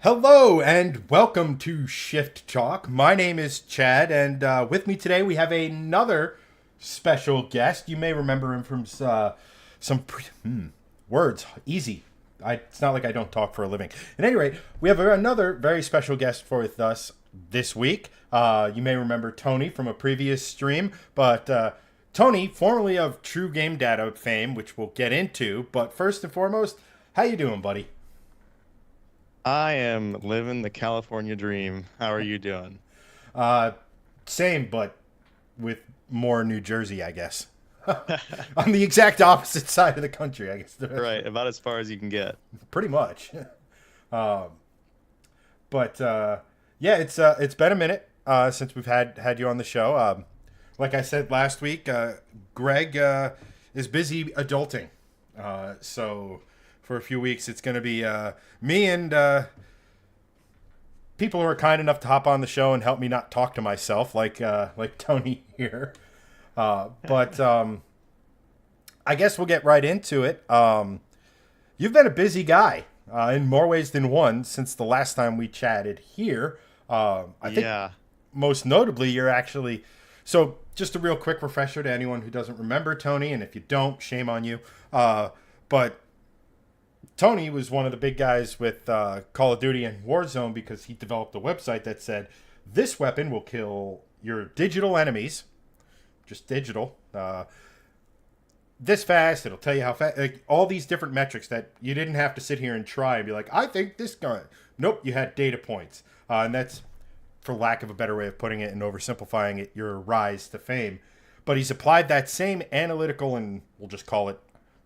Hello and welcome to Shift Talk. My name is Chad, and with me today we have another special guest. You may remember him from words. Easy. It's not like I don't talk for a living. At any rate, we have another very special guest for with us this week. You may remember Tony from a previous stream, but Tony, formerly of True Game Data fame, which we'll get into. But first and foremost, how you doing, buddy? I am living the California dream. How are you doing? Uh, Same, but with more New Jersey, I guess. On the exact opposite side of the country, I guess. Right, about as far as you can get. Pretty much. Um, but yeah, it's been a minute since we've had you on the show. Like I said last week, Greg is busy adulting, so for a few weeks it's going to be me and people who are kind enough to hop on the show and help me not talk to myself, like Tony here. But I guess we'll get right into it. You've been a busy guy in more ways than one since the last time we chatted here. I think Yeah. most notably, you're actually. So, just a real quick refresher to anyone who doesn't remember Tony, and if you don't, shame on you. But Tony was one of the big guys with Call of Duty and Warzone because he developed a website that said this weapon will kill your digital enemies, just digital, this fast. It'll tell you how fast, like all these different metrics that you didn't have to sit here and try and be like, I think this gun. Nope, you had data points, and that's, for lack of a better way of putting it and oversimplifying it, your rise to fame. But he's applied that same analytical and we'll just call it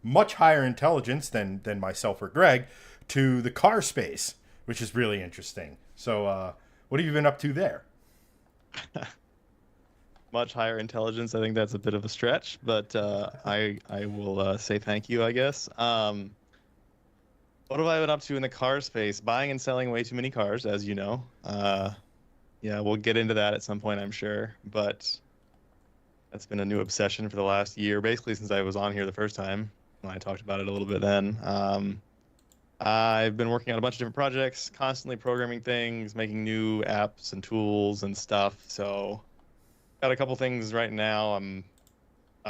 much higher intelligence than myself or Greg to the car space, which is really interesting. So, what have you been up to there? Much higher intelligence. I think that's a bit of a stretch, but I will say thank you, I guess. What have I been up to in the car space? Buying and selling way too many cars, as you know. Yeah, we'll get into that at some point, I'm sure. But that's been a new obsession for the last year, basically since I was on here the first time. When I talked about it a little bit then. I've been working on a bunch of different projects, constantly programming things, making new apps and tools and stuff. So, got a couple things right now. I'm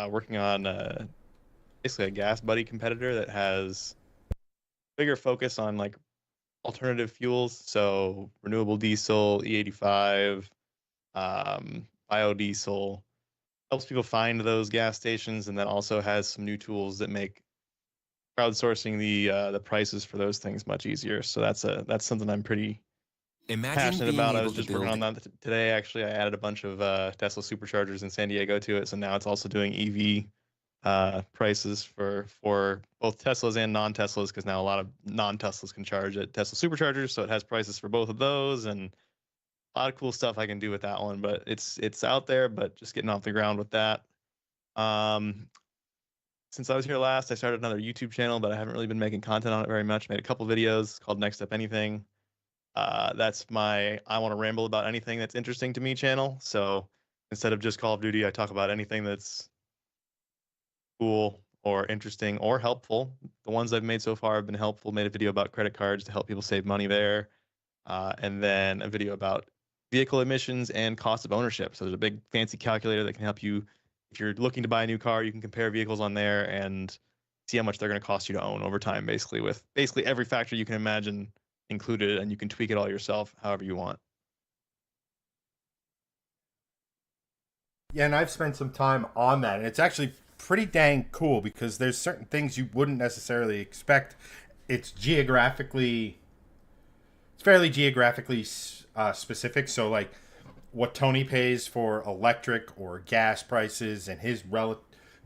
working on basically a gas buddy competitor that has bigger focus on like alternative fuels, so renewable diesel, E85, biodiesel. Helps people find those gas stations, and then also has some new tools that make crowdsourcing the prices for those things much easier. So that's something I'm pretty Imagine passionate being about. I able was to just working on build. that today. Actually, I added a bunch of Tesla superchargers in San Diego to it, so now it's also doing EV prices for both Teslas and non-Teslas, because now a lot of non-Teslas can charge at Tesla superchargers, so it has prices for both of those, and a lot of cool stuff I can do with that one. But it's out there, but just getting off the ground with that. Um, since I was here last, I started another YouTube channel, but I haven't really been making content on it very much. Made a couple videos called Next Up Anything. That's my I want to ramble about anything that's interesting to me channel. So instead of just Call of Duty, I talk about anything that's cool or interesting or helpful. The ones I've made so far have been helpful. Made a video about credit cards to help people save money there, and then a video about vehicle emissions and cost of ownership. So there's a big fancy calculator that can help you if you're looking to buy a new car. You can compare vehicles on there and see how much they're going to cost you to own over time, basically with basically every factor you can imagine included, and you can tweak it all yourself however you want. Yeah, and I've spent some time on that, and it's actually pretty dang cool because there's certain things you wouldn't necessarily expect. It's geographically, it's fairly geographically specific. So, like, what Tony pays for electric or gas prices in his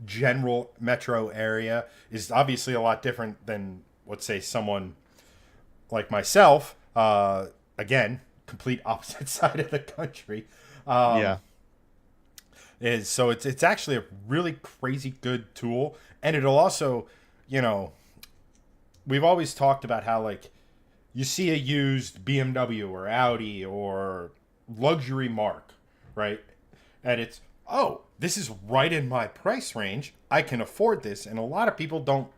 general metro area is obviously a lot different than, let's say, someone like myself. Again, complete opposite side of the country. Um, Yeah. is so it's actually a really crazy good tool, and it'll also, you know, we've always talked about how, like, you see a used BMW or Audi or luxury mark, right? And it's, oh, this is right in my price range. I can afford this. And a lot of people don't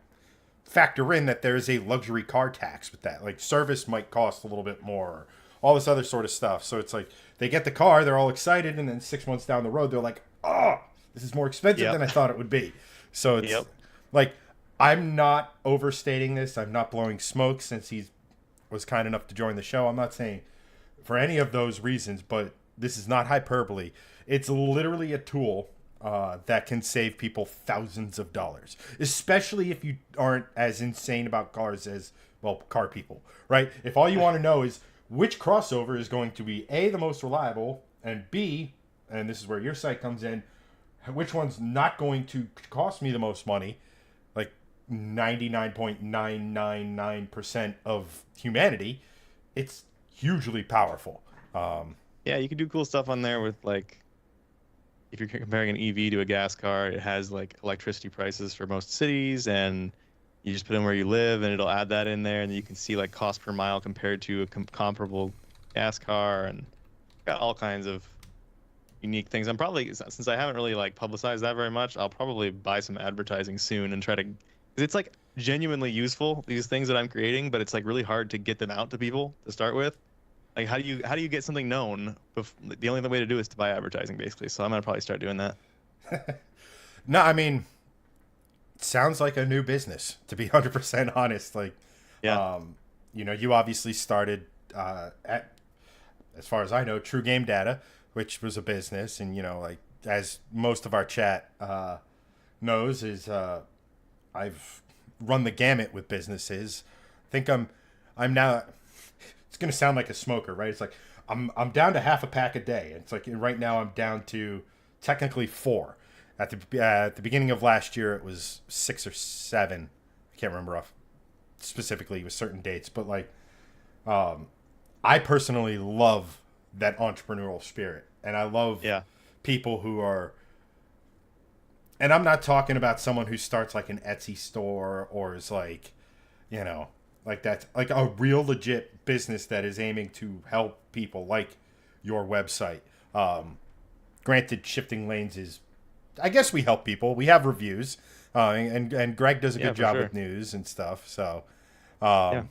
factor in that there's a luxury car tax with that. Like service might cost a little bit more, all this other sort of stuff. So it's like they get the car, they're all excited, and then 6 months down the road, they're like, oh, this is more expensive Yep. than I thought it would be. So it's Yep. like, I'm not overstating this. I'm not blowing smoke since he was kind enough to join the show. I'm not saying for any of those reasons, but this is not hyperbole. It's literally a tool that can save people thousands of dollars, especially if you aren't as insane about cars as, well, car people, right? If all you want to know is which crossover is going to be A, the most reliable, and B, and this is where your site comes in, which one's not going to cost me the most money, like 99.999% of humanity, it's hugely powerful. Yeah, you can do cool stuff on there with like if you're comparing an EV to a gas car, it has like electricity prices for most cities, and you just put in where you live, and it'll add that in there, and you can see like cost per mile compared to a comparable gas car, and got all kinds of unique things. I'm probably, since I haven't really like publicized that very much, I'll probably buy some advertising soon and try to, 'cause it's like genuinely useful, these things that I'm creating, but it's like really hard to get them out to people to start with. Like how do you get something known? The only way to do it is to buy advertising, basically. So I'm gonna probably start doing that. No, I mean, it sounds like a new business, to be 100% honest. Like, Yeah. you obviously started at, as far as I know, True Game Data, which was a business, and like as most of our chat knows, is I've run the gamut with businesses. I think I'm now. It's gonna sound like a smoker, right? It's like I'm down to half a pack a day. It's like right now I'm down to technically 4. At the beginning of last year, it was 6 or 7. I can't remember off specifically with certain dates, but like I personally love that entrepreneurial spirit, and I love Yeah. people who are. And I'm not talking about someone who starts like an Etsy store or is like, you know, like that's like a real legit business that is aiming to help people, like your website. Granted, shifting lanes is, I guess we help people. We have reviews, and Greg does a Yeah, good for job sure. with news and stuff. So, Yeah.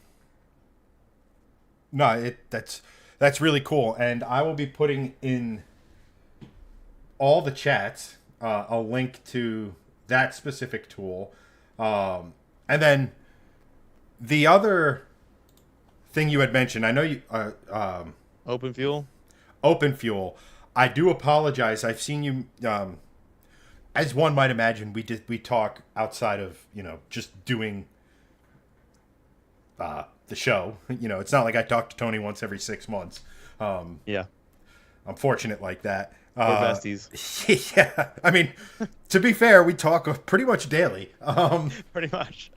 no, that's really cool, and I will be putting in all the chats a link to that specific tool, and then the other thing you had mentioned. I know you Open fuel. Open Fuel. I do apologize. I've seen you. As one might imagine, we talk outside of just doing the show. It's not like I talk to Tony once every 6 months. Yeah. I'm fortunate like that. We're besties. Yeah, I mean, to be fair, we talk pretty much daily. Pretty much.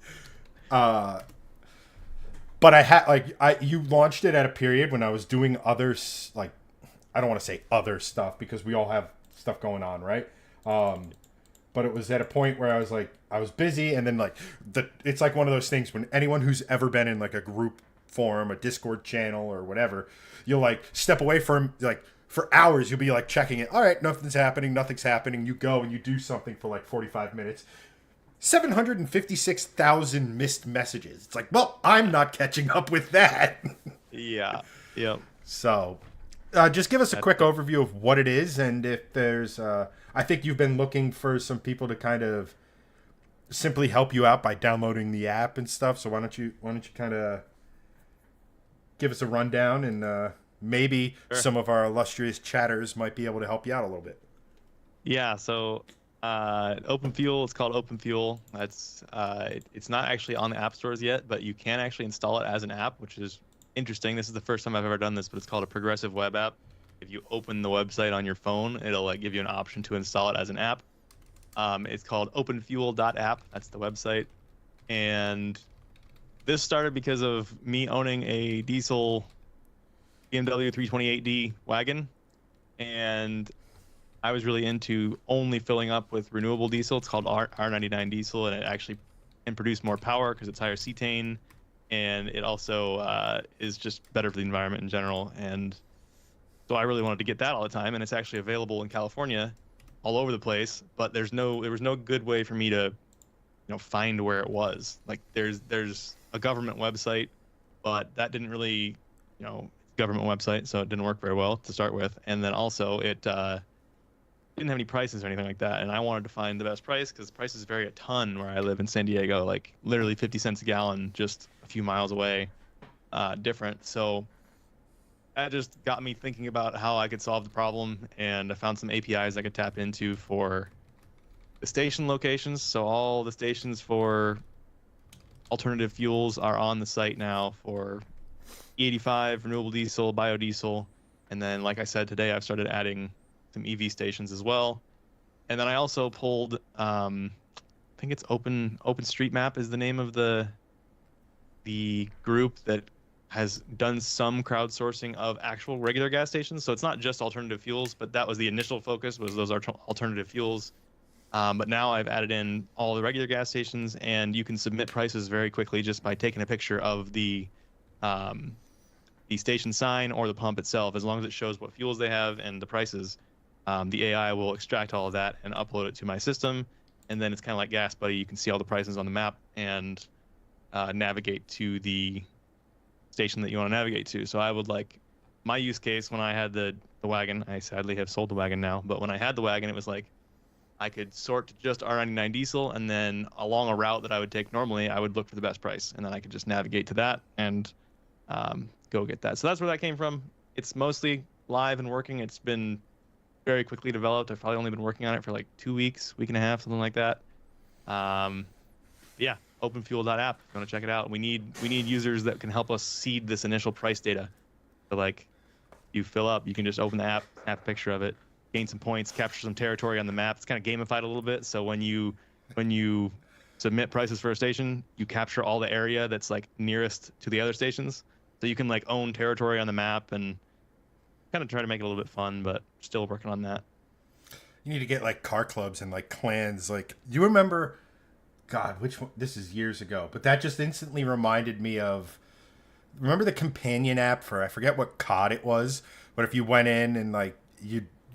But you launched it at a period when I was doing like, I don't want to say other stuff because we all have stuff going on, right? But it was at a point where I was busy, and then like it's like one of those things when anyone who's ever been in like a group forum, a Discord channel, or whatever, you'll like step away from like for hours. You'll be like checking it. All right, nothing's happening. You go and you do something for like 45 minutes. 756,000 missed messages. It's like, well, I'm not catching up with that. Yeah. Yep. So, just give us a That's quick it. overview of what it is, and if there's, I think you've been looking for some people to kind of simply help you out by downloading the app and stuff. So why don't you kind of give us a rundown, and maybe Sure. some of our illustrious chatters might be able to help you out a little bit. Yeah. So, Open Fuel. It's called Open Fuel. It's not actually on the app stores yet, but you can actually install it as an app, which is interesting. This is the first time I've ever done this, but it's called a progressive web app. If you open the website on your phone, it'll like give you an option to install it as an app. It's called openfuel.app. That's the website. And this started because of me owning a diesel BMW 328D wagon, and I was really into only filling up with renewable diesel. It's called R99 diesel, and it actually can produce more power because it's higher cetane, and it also is just better for the environment in general. And so I really wanted to get that all the time, and it's actually available in California all over the place, but there was no good way for me to find where it was. Like there's a government website, but that didn't really, government website, so it didn't work very well to start with. And then also it didn't have any prices or anything like that. And I wanted to find the best price because prices vary a ton where I live in San Diego, like literally 50 cents a gallon, just a few miles away, different. So that just got me thinking about how I could solve the problem, and I found some APIs I could tap into for the station locations. So all the stations for alternative fuels are on the site now for E85, renewable diesel, biodiesel, and then, like I said today, I've started adding some EV stations as well. And then I also pulled, I think it's OpenStreetMap is the name of the group that has done some crowdsourcing of actual regular gas stations. So it's not just alternative fuels, but that was the initial focus, was those alternative fuels. But now I've added in all the regular gas stations, and you can submit prices very quickly just by taking a picture of the station sign or the pump itself. As long as it shows what fuels they have and the prices, the AI will extract all of that and upload it to my system. And then it's kind of like Gas Buddy. You can see all the prices on the map and navigate to the station that you want to navigate to. So I would like my use case when I had the wagon. I sadly have sold the wagon now, but when I had the wagon, it was like I could sort to just R99 diesel, and then along a route that I would take normally, I would look for the best price, and then I could just navigate to that and go get that. So that's where that came from. It's mostly live and working. It's been very quickly developed. I've probably only been working on it for like 2 weeks, week and a half, something like that. Yeah, openfuel.app. If you want to check it out, we need users that can help us seed this initial price data. So like, you fill up, you can just open the app, snap a picture of it, gain some points, capture some territory on the map. It's kind of gamified a little bit. So when you submit prices for a station, you capture all the area that's like nearest to the other stations. So you can like own territory on the map and kind of try to make it a little bit fun, but still working on that. You need to get like car clubs and like clans. Like, you remember, God, which one? This is years ago, but that just instantly reminded me of, remember the companion app for, I forget what COD it was, but if you went in and like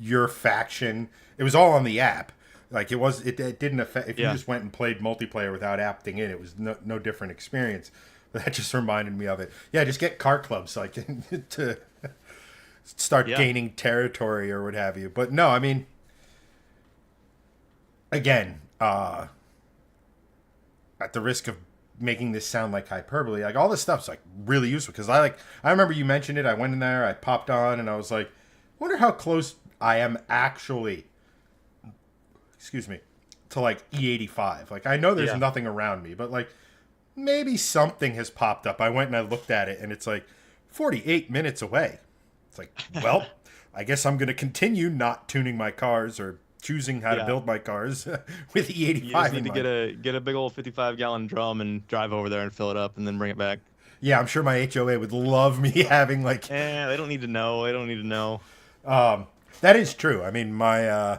your faction, it was all on the app. Like it didn't affect, if you just went and played multiplayer without opting in, it was no different experience. But that just reminded me of it. Yeah, just get car clubs like to start gaining territory or what have you. But no, I mean, again, at the risk of making this sound like hyperbole, like all this stuff's like really useful, because I remember you mentioned it. I went in there, I popped on, and I was like, wonder how close I am actually, excuse me, to like E85. Like, I know there's nothing around me, but like maybe something has popped up. I went and I looked at it, and it's like 48 minutes away. It's like, well, I guess I'm going to continue not tuning my cars or choosing how to build my cars with E85. You just need to get a big old 55-gallon drum and drive over there and fill it up and then bring it back. Yeah, I'm sure my HOA would love me having like. They don't need to know. They don't need to know. That is true. I mean, my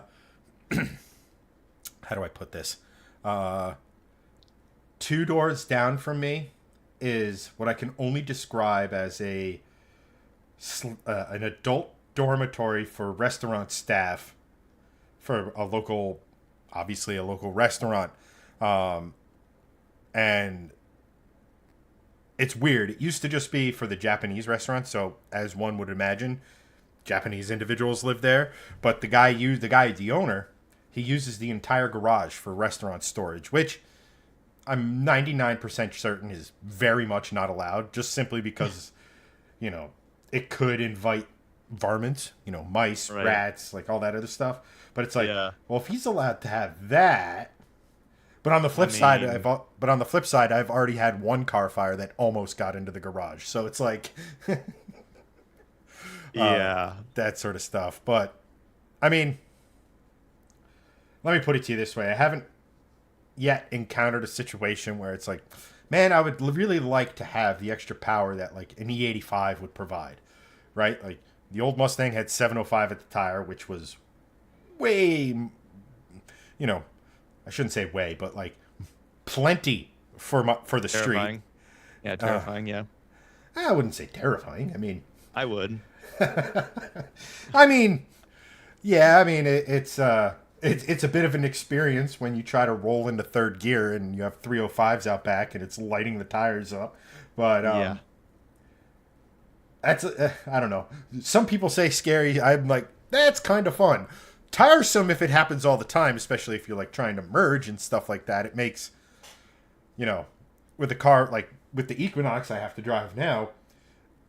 how do I put this? 2 doors down from me is what I can only describe as an adult dormitory for restaurant staff for obviously a local restaurant. And it's weird. It used to just be for the Japanese restaurants. So as one would imagine, Japanese individuals live there. But the owner, he uses the entire garage for restaurant storage, which I'm 99% certain is very much not allowed, just simply because, it could invite varmints, mice, rats, like all that other stuff. But it's like, well, if he's allowed to have that, but on the flip side, I've already had one car fire that almost got into the garage. So it's like, that sort of stuff. But I mean, let me put it to you this way: I haven't yet encountered a situation where it's like, man, I would really like to have the extra power that like an E85 would provide, right? Like the old Mustang had 705 at the tire, which was way, I shouldn't say way, but like plenty for the Terrifying. street. Yeah, terrifying. I wouldn't say terrifying. I mean, I would. I mean, yeah. I mean, it's it's a bit of an experience when you try to roll into third gear and you have 305s out back and it's lighting the tires up. But Yeah. I don't know. Some people say scary. I'm like, that's kind of fun. Tiresome if it happens all the time, especially if you're like trying to merge and stuff like that. It makes, you know, with the car, like with the Equinox I have to drive now,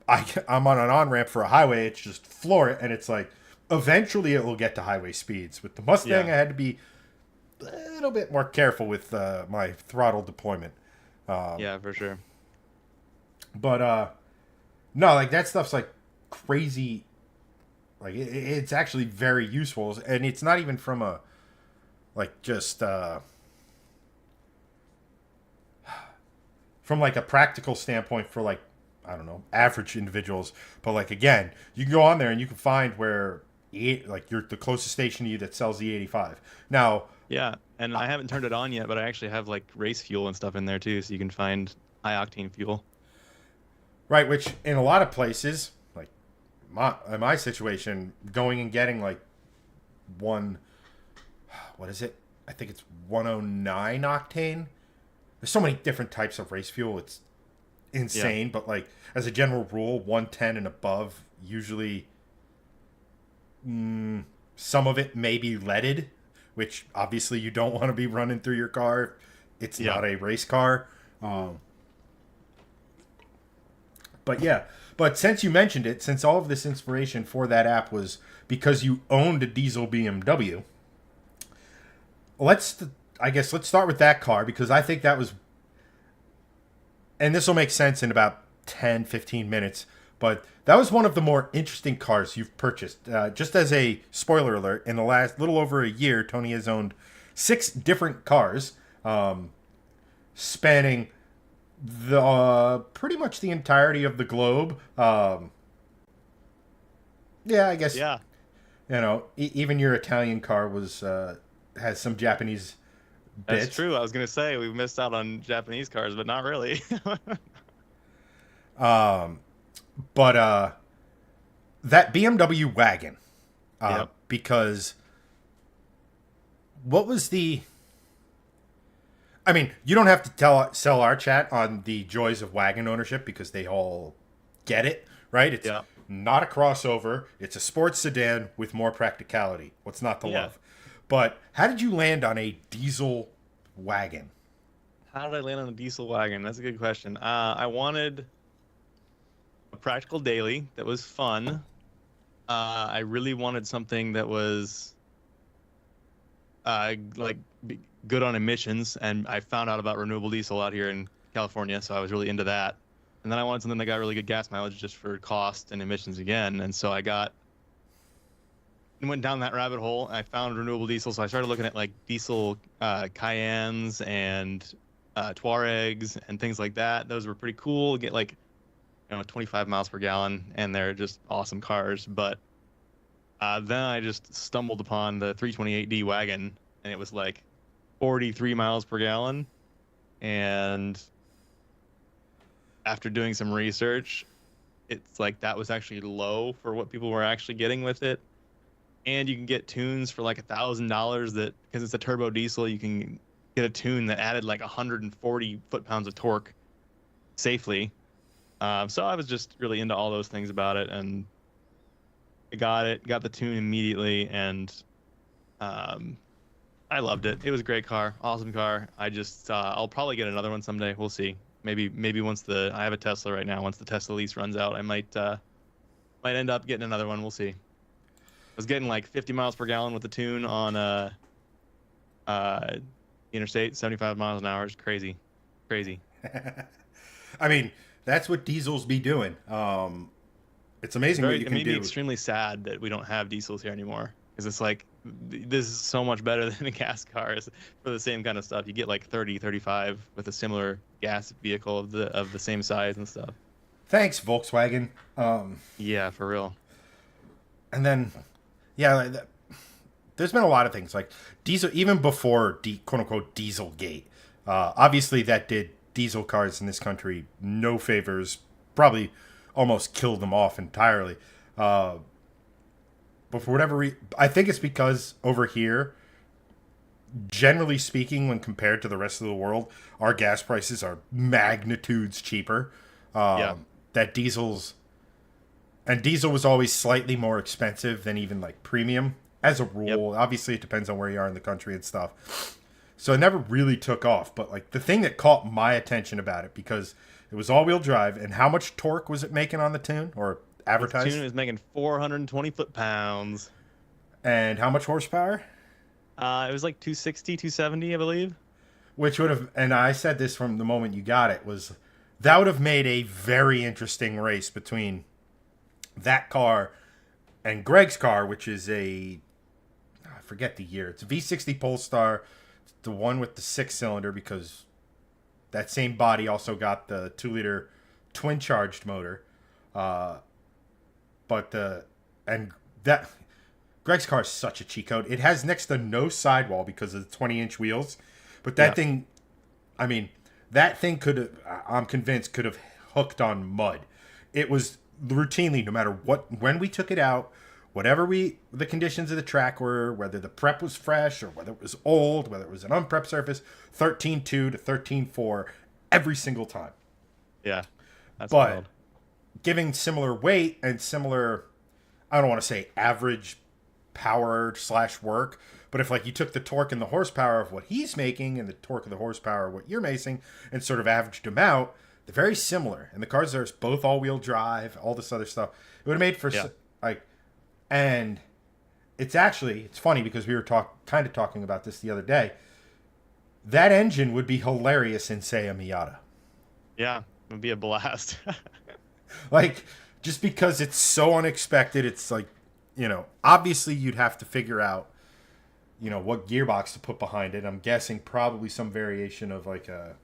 I'm on an on ramp for a highway. It's just floor it, and it's like eventually it will get to highway speeds. With the Mustang, Yeah. I had to be a little bit more careful with my throttle deployment. Yeah, for sure. But no, like that stuff's like crazy. Like it's actually very useful, and it's not even from a like just from like a practical standpoint for like I don't know average individuals. But like again, you can go on there and you can find where like you're the closest station to you that sells the 85. Now, Yeah, and I haven't turned it on yet, but I actually have like race fuel and stuff in there too, so you can find high octane fuel. right, which in a lot of places, like in my situation, going and getting like one, what is it? I think it's 109 octane. There's so many different types of race fuel. It's Yeah. insane, but like as a general rule, 110 and above usually some of it may be leaded, which obviously you don't want to be running through your car. It's Yeah. not a race car. But yeah, but since you mentioned it, since all of this inspiration for that app was because you owned a diesel BMW, let's I guess let's start with that car because I think that was, and this will make sense in about 10, 15 minutes, but that was one of the more interesting cars you've purchased. Just as a spoiler alert, in the last little over a year, Tony has owned 6 different cars, spanning the pretty much the entirety of the globe. Yeah, I guess Yeah. even your Italian car was has some Japanese That's bits. true. I was gonna say we missed out on Japanese cars, but not really. But that BMW wagon, Yep. because what was the? I mean, you don't have to sell our chat on the joys of wagon ownership because they all get it, right? It's Yeah. not a crossover. It's a sports sedan with more practicality. What's not to Yeah. love? But how did you land on a diesel wagon? How did I land on a diesel wagon? That's a good question. I wanted a practical daily that was fun. I really wanted something that was like good on emissions, and I found out about renewable diesel out here in California, so I was really into that. And then I wanted something that got really good gas mileage just for cost and emissions again. And so I got and went down that rabbit hole. I found renewable diesel, so I started looking at like diesel Cayennes and Tuaregs and things like that. Those were pretty cool. Get like 25 miles per gallon, and they're just awesome cars. But then I just stumbled upon the 328D wagon, and it was like 43 miles per gallon. And after doing some research, it's like that was actually low for what people were actually getting with it. And you can get tunes for like $1,000 that because it's a turbo diesel, you can get a tune that added like 140 foot-pounds of torque safely. So I was just really into all those things about it, and I got the tune immediately, and I loved it. It was a great car, awesome car. I'll probably get another one someday. We'll see. Maybe once I have a Tesla right now. Once the Tesla lease runs out, I might end up getting another one. We'll see. I was getting like 50 miles per gallon with the tune on interstate, 75 miles an hour. It's crazy, crazy. I mean, that's what diesels be doing. It's amazing what you It can made me do. extremely sad that we don't have diesels here anymore. Because it's like, this is so much better than a gas car for the same kind of stuff. You get like 30, 35 with a similar gas vehicle of the same size and stuff. Thanks, Volkswagen. Yeah, for real. And then, yeah, there's been a lot of things like diesel, even before quote unquote Dieselgate. Obviously, that did diesel cars in this country no favors. Probably almost killed them off entirely. But for whatever reason, I think it's because over here, generally speaking, when compared to the rest of the world, our gas prices are magnitudes cheaper. Yeah. That diesel was always slightly more expensive than even like premium as a Yep. rule. Obviously, it depends on where you are in the country and stuff. So it never really took off. But like the thing that caught my attention about it, because it was all-wheel drive, and how much torque was it making on the tune or This tune advertised, is making 420 foot-pounds. and how much horsepower? It was like 260, 270, I believe. Which would have, and I said this from the moment you got it, was that would have made a very interesting race between that car and Greg's car, which is I forget the year. It's a V60 Polestar, it's the one with the 6 cylinder, because that same body also got the 2 liter twin charged motor. Uh, but the and that Greg's car is such a cheat code. It has next to no sidewall because of the 20-inch wheels. But that Yeah. thing, I mean, that thing could have, I'm convinced, could have hooked on mud. It was routinely, no matter when we took it out, the conditions of the track were, whether the prep was fresh or whether it was old, whether it was an unprepped surface, 13.2 to 13.4 every single time. Yeah. That's But wild. giving similar weight and similar, I don't want to say average power slash work, but if like you took the torque and the horsepower of what he's making and the torque of the horsepower of what you're making and sort of averaged them out, they're very similar. And the cars are both all-wheel drive, all this other stuff. It would have made for Yeah. like, and it's funny because we were talking about this the other day. That engine would be hilarious in, say, a Miata. Yeah. It would be a blast. Like, just because it's so unexpected, it's like, obviously you'd have to figure out, what gearbox to put behind it. I'm guessing probably some variation of like a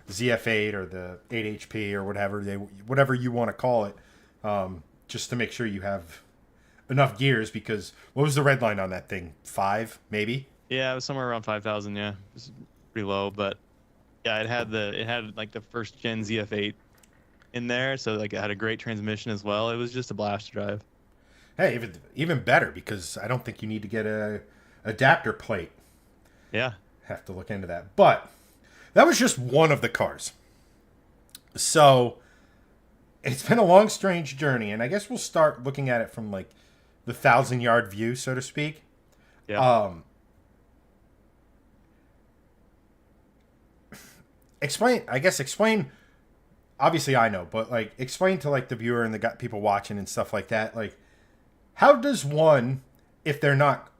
ZF8 or the 8HP or whatever you want to call it, just to make sure you have enough gears. Because what was the red line on that thing? 5, maybe? Yeah, it was somewhere around 5,000. Yeah. It was pretty low, but yeah, it had like the first gen ZF8 in there, so like it had a great transmission as well. It was just a blast to drive. Hey, even better, because I don't think you need to get a adapter plate. Yeah. Have to look into that. But that was just one of the cars. So it's been a long, strange journey, and I guess we'll start looking at it from like the 1,000-yard view, so to speak. Yeah. Um, explain. Obviously, I know, but like, explain to like the viewer and the people watching and stuff like that. Like, how does one, if they're not,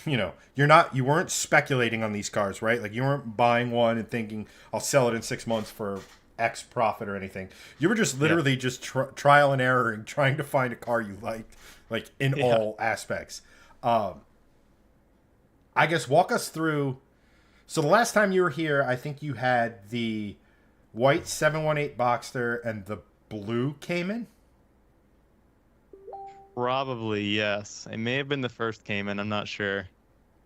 you weren't speculating on these cars, right? Like, you weren't buying one and thinking I'll sell it in 6 months for X profit or anything. You were just Yeah. literally just trial and error and trying to find a car you liked, like in Yeah. all aspects. I guess walk us through. So the last time you were here, I think you had the white 718 Boxster and the blue Cayman. Probably, yes. It may have been the first Cayman. I'm not sure.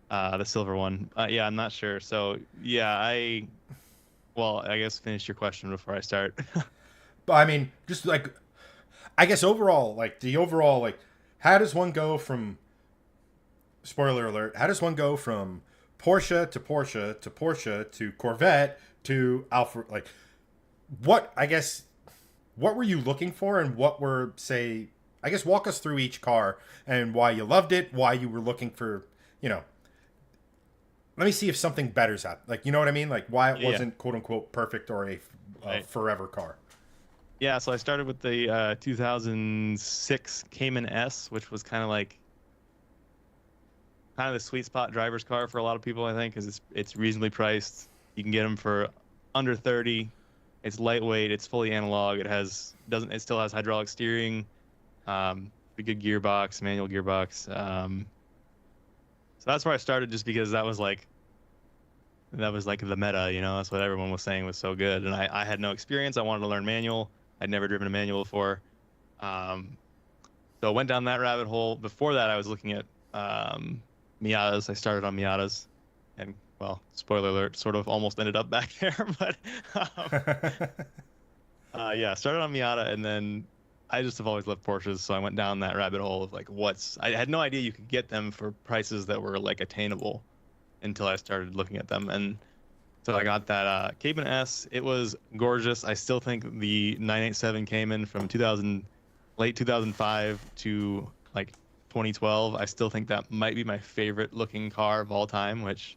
The silver one. Yeah, I'm not sure. So, yeah, I guess finish your question before I start. But I mean, just like, I guess overall, like, how does one go from, spoiler alert, how does one go from Porsche to Porsche to Porsche to Corvette to Alfa? Like, what were you looking for, and what were, say, I guess walk us through each car and why you loved it, why you were looking for, let me see if something better's out. Like, you know what I mean? Like, why it Yeah. wasn't quote unquote perfect or a Right. forever car. Yeah, so I started with the 2006 Cayman S, which was kind of the sweet spot driver's car for a lot of people, I think, because it's reasonably priced. You can get them for under 30. It's lightweight. It's fully analog. It still has hydraulic steering, a good gearbox, manual gearbox. So that's where I started, just because that was like the meta, That's what everyone was saying was so good, and I had no experience. I wanted to learn manual. I'd never driven a manual before, so I went down that rabbit hole. Before that, I was looking at Miatas. I started on Miatas, and well, spoiler alert, sort of almost ended up back there. But yeah, started on Miata, and then I just have always loved Porsches, so I went down that rabbit hole of like I had no idea you could get them for prices that were like attainable. until I started looking at them. And so I got that Cayman S. It was gorgeous. I still think the 987 Cayman from 2000, late 2005 to like 2012. I still think that might be my favorite looking car of all time, which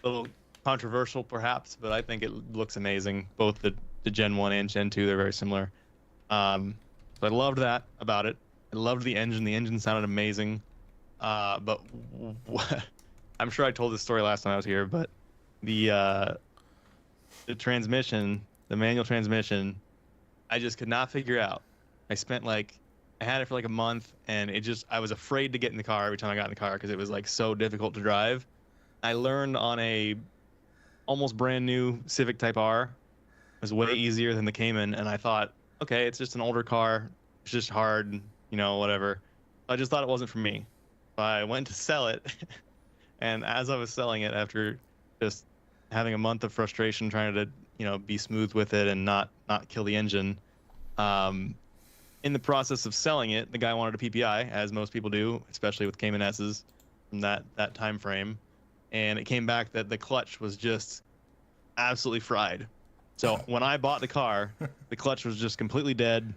a little controversial perhaps, but I think it looks amazing. Both the Gen 1 and Gen 2, they're very similar. So I loved that about it. I loved the engine. The engine sounded amazing. But I'm sure I told this story last time I was here, but the transmission, the manual transmission, I just could not figure out. I had it for like a month, and I was afraid to get in the car every time I got in the car because it was like so difficult to drive. I learned on a almost brand new Civic Type R. It was way easier than the Cayman, and I thought, okay, it's just an older car. It's just hard, whatever. I just thought it wasn't for me. I went to sell it, and as I was selling it, after just having a month of frustration trying to, be smooth with it and not kill the engine, in the process of selling it, the guy wanted a PPI, as most people do, especially with Cayman S's from that time frame, and it came back that the clutch was just absolutely fried. So when I bought the car, the clutch was just completely dead.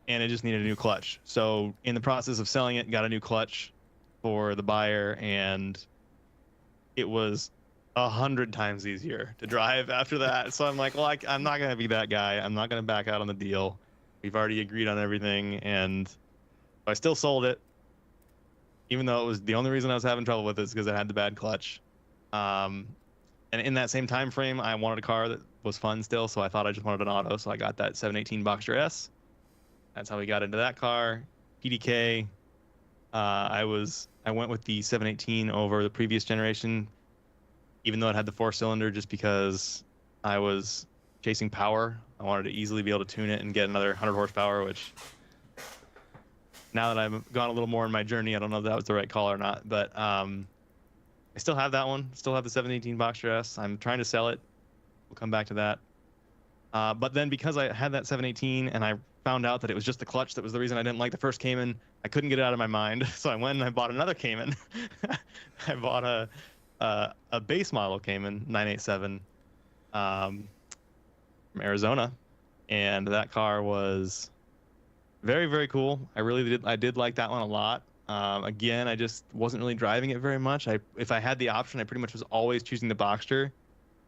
And it just needed a new clutch. So in the process of selling it, got a new clutch for the buyer, and it was 100 times easier to drive after that. So I'm like, well, I'm not gonna be that guy. I'm not gonna back out on the deal. We've already agreed on everything, and I still sold it, even though it was the only reason I was having trouble with it is because it had the bad clutch. And in that same time frame, I wanted a car that was fun still, so I thought I just wanted an auto. So I got that 718 Boxster S. That's how we got into that car. PDK. I went with the 718 over the previous generation, even though it had the 4-cylinder, just because I was chasing power. I wanted to easily be able to tune it and get another 100 horsepower, which now that I've gone a little more in my journey, I don't know if that was the right call or not. But I still have that one. Still have the 718 Boxster S. I'm trying to sell it. We'll come back to that. But then because I had that 718 and I found out that it was just the clutch that was the reason I didn't like the first Cayman, I couldn't get it out of my mind. So I went and I bought another Cayman. I bought a base model Cayman 987 from Arizona, and that car was very, very cool. I did like that one a lot. Again, I just wasn't really driving it very much. If I had the option, I pretty much was always choosing the Boxster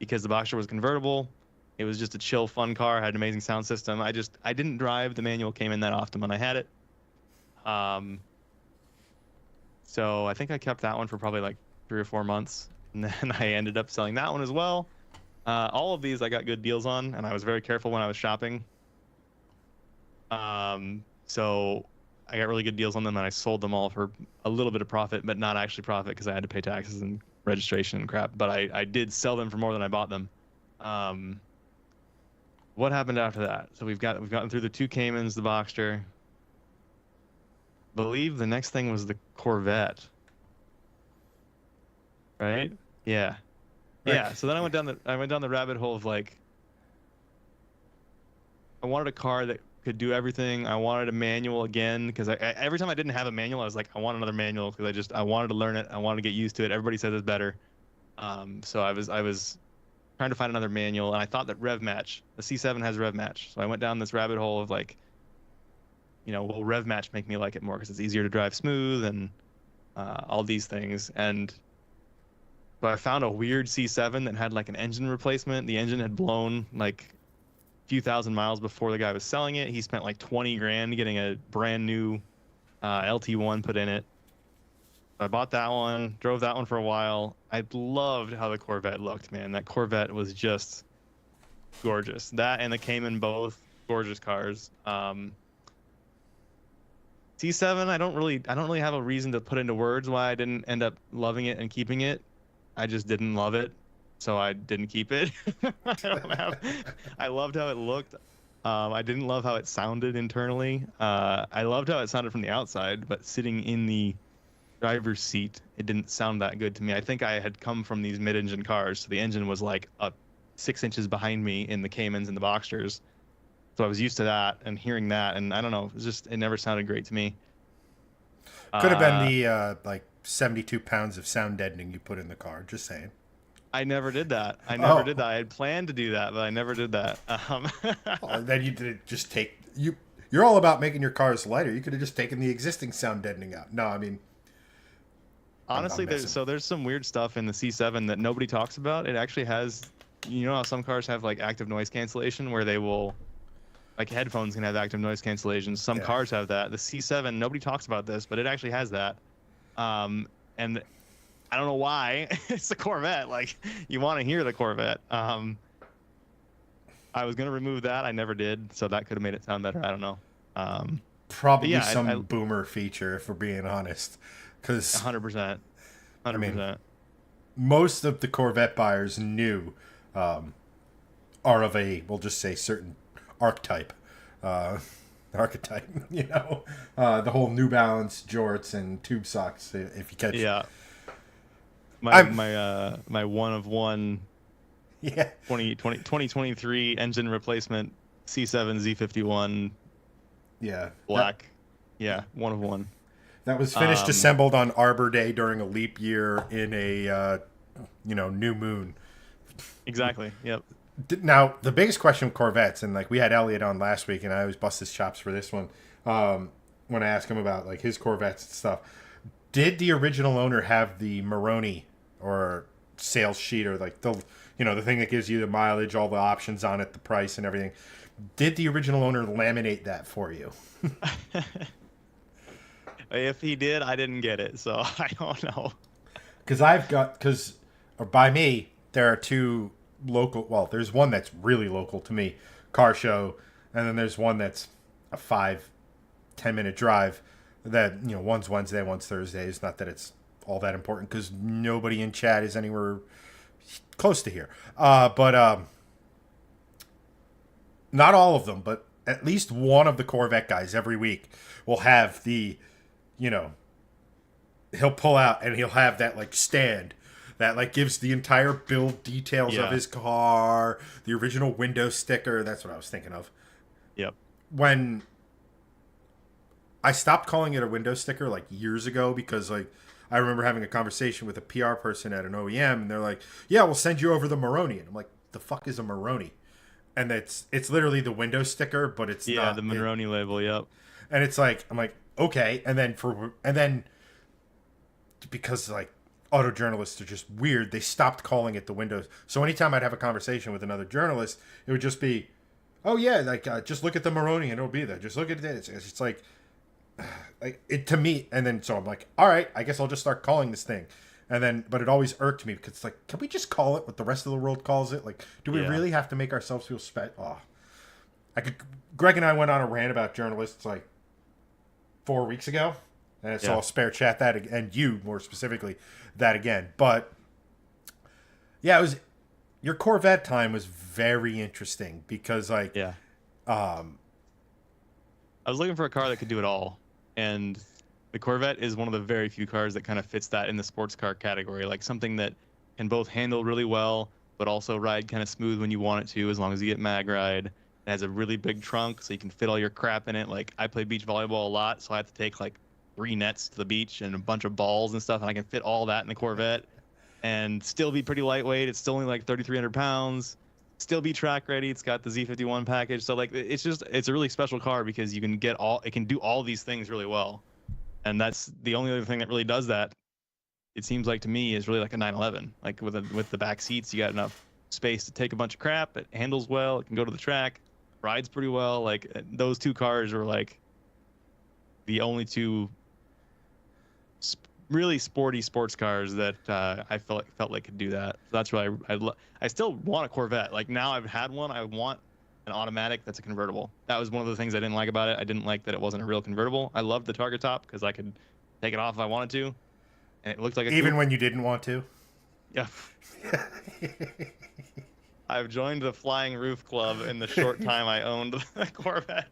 because the Boxster was convertible. It was just a chill, fun car. Had an amazing sound system. I didn't drive the manual Cayman that often when I had it. So I think I kept that one for probably like 3 or 4 months, and then I ended up selling that one as well. All of these I got good deals on, and I was very careful when I was shopping. So I got really good deals on them, and I sold them all for a little bit of profit, but not actually profit because I had to pay taxes and registration and crap. But I did sell them for more than I bought them. What happened after that? So we've gotten through the 2 Caymans, the Boxster. Believe the next thing was the Corvette. Right? Yeah. Right. Yeah. So then I went down the rabbit hole of like, I wanted a car that could do everything. I wanted a manual again because every time I didn't have a manual, I was like, I want another manual because I wanted to learn it. I wanted to get used to it. Everybody says it's better. So I was trying to find another manual, and I thought that Rev Match, the C7 has Rev Match. So I went down this rabbit hole of like, will Rev Match make me like it more because it's easier to drive smooth and all these things. And so I found a weird C7 that had like an engine replacement. The engine had blown like a few thousand miles before the guy was selling it. He spent like 20 grand getting a brand new LT1 put in it. I bought that one, drove that one for a while. I loved how the Corvette looked, man. That Corvette was just gorgeous. That and the Cayman, both gorgeous cars. C7, I don't really have a reason to put into words why I didn't end up loving it and keeping it. I just didn't love it, so I didn't keep it. I loved how it looked. I didn't love how it sounded internally. I loved how it sounded from the outside, but sitting in the driver's seat, it didn't sound that good to me. I think I had come from these mid-engine cars, so the engine was like 6 inches behind me in the Caymans and the Boxsters. So I was used to that and hearing that, and I don't know, it never sounded great to me. Could have been the 72 pounds of sound deadening you put in the car. Just saying. I never did that. I never did Oh, that. I had planned to do that, but I never did that. oh, then you did just take you. You're all about making your cars lighter. You could have just taken the existing sound deadening out. No, I mean, I'm Honestly, messing. there's some weird stuff in the C7 that nobody talks about. It actually has, you know how some cars have like active noise cancellation where they will, like headphones can have active noise cancellation. Some Yeah. cars have that. The C7, nobody talks about this, but it actually has that. And I don't know why. It's a Corvette. Like you want to hear the Corvette. I was gonna remove that. I never did, so that could have made it sound better. I don't know. But Probably yeah, some boomer feature, if we're being honest. I Because, 100%, I mean, 100%. most of the Corvette buyers knew are of a, we'll just say, certain archetype. Uh, archetype, the whole New Balance jorts and tube socks. If you catch, Yeah, I'm my one of one yeah. 2023 engine replacement C7 Z51 Yeah, black. Yeah, one of one. that was finished Um, assembled on Arbor Day during a leap year in a new moon. exactly. Yep. Now the biggest question with Corvettes, and like we had Elliot on last week, and I always bust his chops for this one when I ask him about like his Corvettes and stuff. Did the original owner have the Maroni or sales sheet or like the thing that gives you the mileage, all the options on it, the price and everything? Did the original owner laminate that for you? If he did, I didn't get it, so I don't know. Because by me there are two local. Well, there's one that's really local to me, car show, and then there's one that's a 5-10 minute drive. That one's Wednesday, one's Thursday. It's not that it's all that important because nobody in chat is anywhere close to here. But not all of them, but at least one of the Corvette guys every week will have the, you know, he'll pull out and he'll have that like stand that like gives the entire build details of Yeah. his car, the original window sticker. That's what I was thinking of. Yep. When I stopped calling it a window sticker like years ago because like I remember having a conversation with a PR person at an OEM and they're like, "Yeah, we'll send you over the Maroni." And I'm like, "The fuck is a Maroni?" And it's literally the window sticker, but it's Yeah, not the Monroney label. Yep. and it's like I'm like, "Okay." And then because like auto journalists are just weird, they stopped calling it the windows. So anytime I'd have a conversation with another journalist, it would just be, "Oh yeah, like just look at the Maroni and it'll be there. Just look at this." It's like it to me, and then so I'm like, all right, I guess I'll just start calling this thing, and then but it always irked me because it's like, can we just call it what the rest of the world calls it? Like, do we Yeah. really have to make ourselves feel Oh, I could. Greg and I went on a rant about journalists like 4 weeks ago, and so Yeah. I'll spare chat that and you more specifically that again. But yeah, it was your Corvette time was very interesting because like Yeah. um I was looking for a car that could do it all, and the Corvette is one of the very few cars that kind of fits that in the sports car category, like something that can both handle really well, but also ride kind of smooth when you want it to, as long as you get mag ride. It has a really big trunk, so you can fit all your crap in it. Like I play beach volleyball a lot, so I have to take like 3 nets to the beach and a bunch of balls and stuff, and I can fit all that in the Corvette and still be pretty lightweight. It's still only like 3,300 pounds. Still be track ready. It's got the Z51 package. So like it's a really special car because you can get all it can do all these things really well. And that's the only other thing that really does that. It seems like to me is really like a 911. Like with the back seats, you got enough space to take a bunch of crap. It handles well. It can go to the track, rides pretty well. Like those two cars are like the only two really sporty sports cars that I felt like could do that. So that's why I still want a Corvette. Like now I've had one, I want an automatic that's a convertible. That was one of the things I didn't like about it. I didn't like that it wasn't a real convertible. I loved the Target top because I could take it off if I wanted to, and it looked like a even coupe. when you didn't want to. Yeah. I've joined the Flying Roof Club in the short time I owned the Corvette.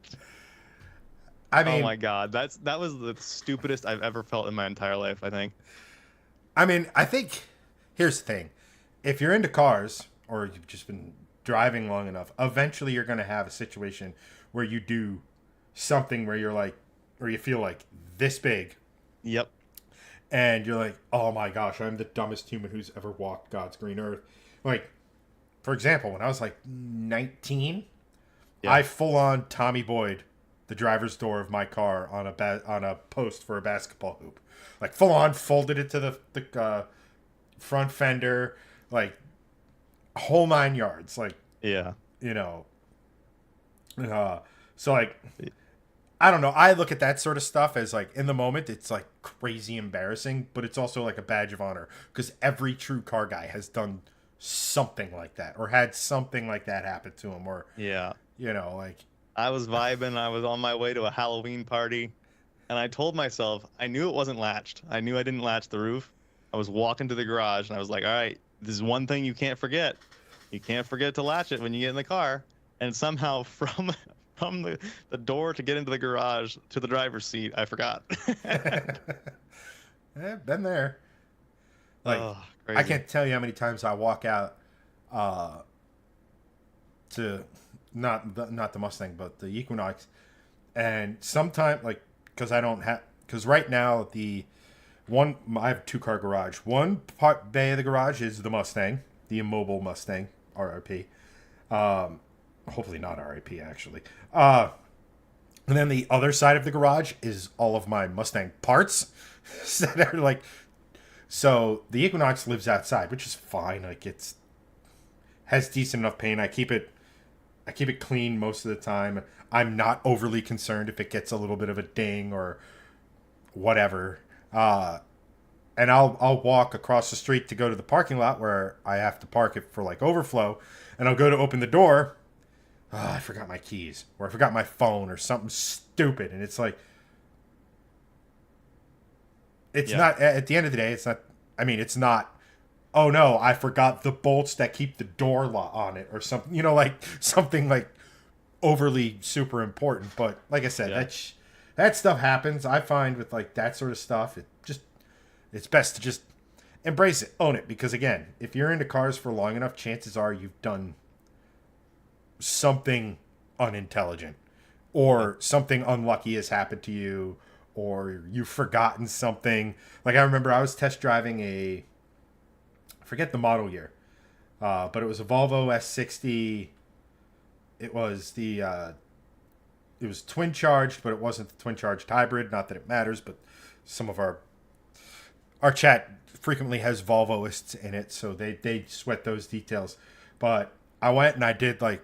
I Oh mean, my God, that was the stupidest I've ever felt in my entire life, I think. I think here's the thing: if you're into cars or you've just been driving long enough, eventually you're going to have a situation where you do something where you're like, or you feel like this big, Yep. and you're like, oh my gosh, I'm the dumbest human who's ever walked God's green earth. Like, for example, when I was like 19, Yeah. I full on Tommy Boyd the driver's door of my car on on a post for a basketball hoop, like full on folded it to the front fender, like whole 9 yards, like Yeah. you know. Uh, so like I don't know. I look at that sort of stuff as like in the moment, it's like crazy embarrassing, but it's also like a badge of honor because every true car guy has done something like that or had something like that happen to him, or Yeah. like I was vibing. I was on my way to a Halloween party, and I told myself I knew it wasn't latched. I knew I didn't latch the roof. I was walking to the garage, and I was like, "All right, this is one thing you can't forget. You can't forget to latch it when you get in the car." And somehow, from the door to get into the garage to the driver's seat, I forgot. been there. Like Oh, I crazy. can't tell you how many times I walk out uh, to not the Mustang, but the Equinox, and sometimes like because I don't have because right now the one I have a 2 car garage. One part bay of the garage is the Mustang, the immobile Mustang, RRP. Hopefully not RIP actually. And then the other side of the garage is all of my Mustang parts that are like. So the Equinox lives outside, which is fine. Like it's has decent enough paint. I keep it clean most of the time. I'm not overly concerned if it gets a little bit of a ding or whatever. And I'll walk across the street to go to the parking lot where I have to park it for like overflow, and I'll go to open the door. Oh, I forgot my keys, or I forgot my phone, or something stupid, and it's like it's Yeah. not. At the end of the day, it's not. I mean, it's not. Oh no, I forgot the bolts that keep the door on it, or something. Like something like overly super important. But like I said, Yeah. that stuff happens. I find with like that sort of stuff, it's best to just embrace it, own it, because again, if you're into cars for long enough, chances are you've done something unintelligent Yeah. or something unlucky has happened to you or you've forgotten something. Like I remember I was test driving I forget the model year, but it was a Volvo S60. It was it was twin charged, but it wasn't the twin charged hybrid. Not that it matters, but some of our chat frequently has Volvoists in it, so they sweat those details. But I went and I did like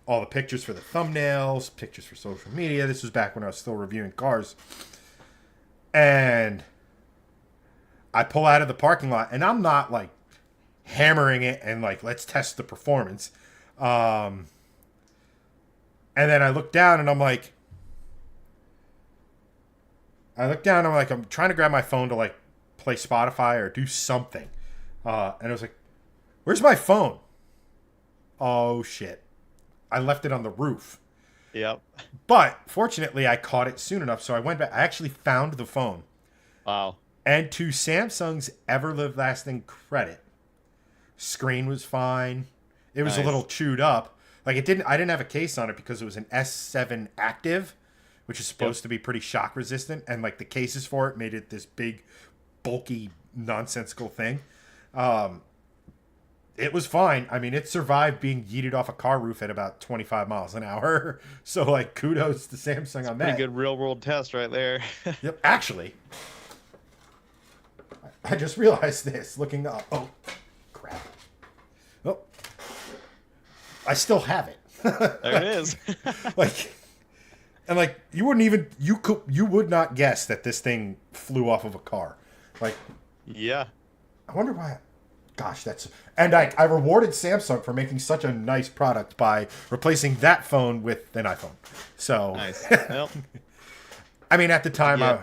all the pictures for the thumbnails, pictures for social media. This was back when I was still reviewing cars, and I pull out of the parking lot, and I'm not like hammering it and like let's test the performance. Um, and then I look down. I'm like, I'm trying to grab my phone to like play Spotify or do something, and I was like, "Where's my phone?" Oh shit! I left it on the roof. Yep. But fortunately, I caught it soon enough, so I went back. I actually found the phone, Wow. and to Samsung's everlasting credit, screen was fine. It was a little Nice. chewed up. Like it didn't. I didn't have a case on it because it was an S7 Active, which is Yep. supposed to be pretty shock resistant, and like the cases for it made it this big, bulky, nonsensical thing. Um, it was fine. I mean, it survived being yeeted off a car roof at about 25 miles an hour. So like, kudos to Samsung It's a on pretty that. good real world test right there. Yep. Actually, I just realized this looking up. Oh, crap. Oh, I still have it. There it is. like, and like you would not guess that this thing flew off of a car. Like, Yeah. I wonder why. Gosh, and I rewarded Samsung for making such a nice product by replacing that phone with an iPhone. So, Nice. Well, I mean, at the time, yeah.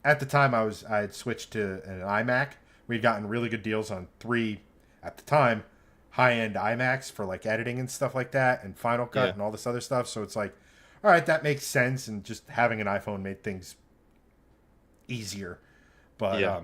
I had switched to an iMac. We'd gotten really good deals on 3 at the time high end iMacs for like editing and stuff like that, and Final Cut Yeah. and all this other stuff. So it's like, all right, that makes sense. And just having an iPhone made things easier. But Yeah.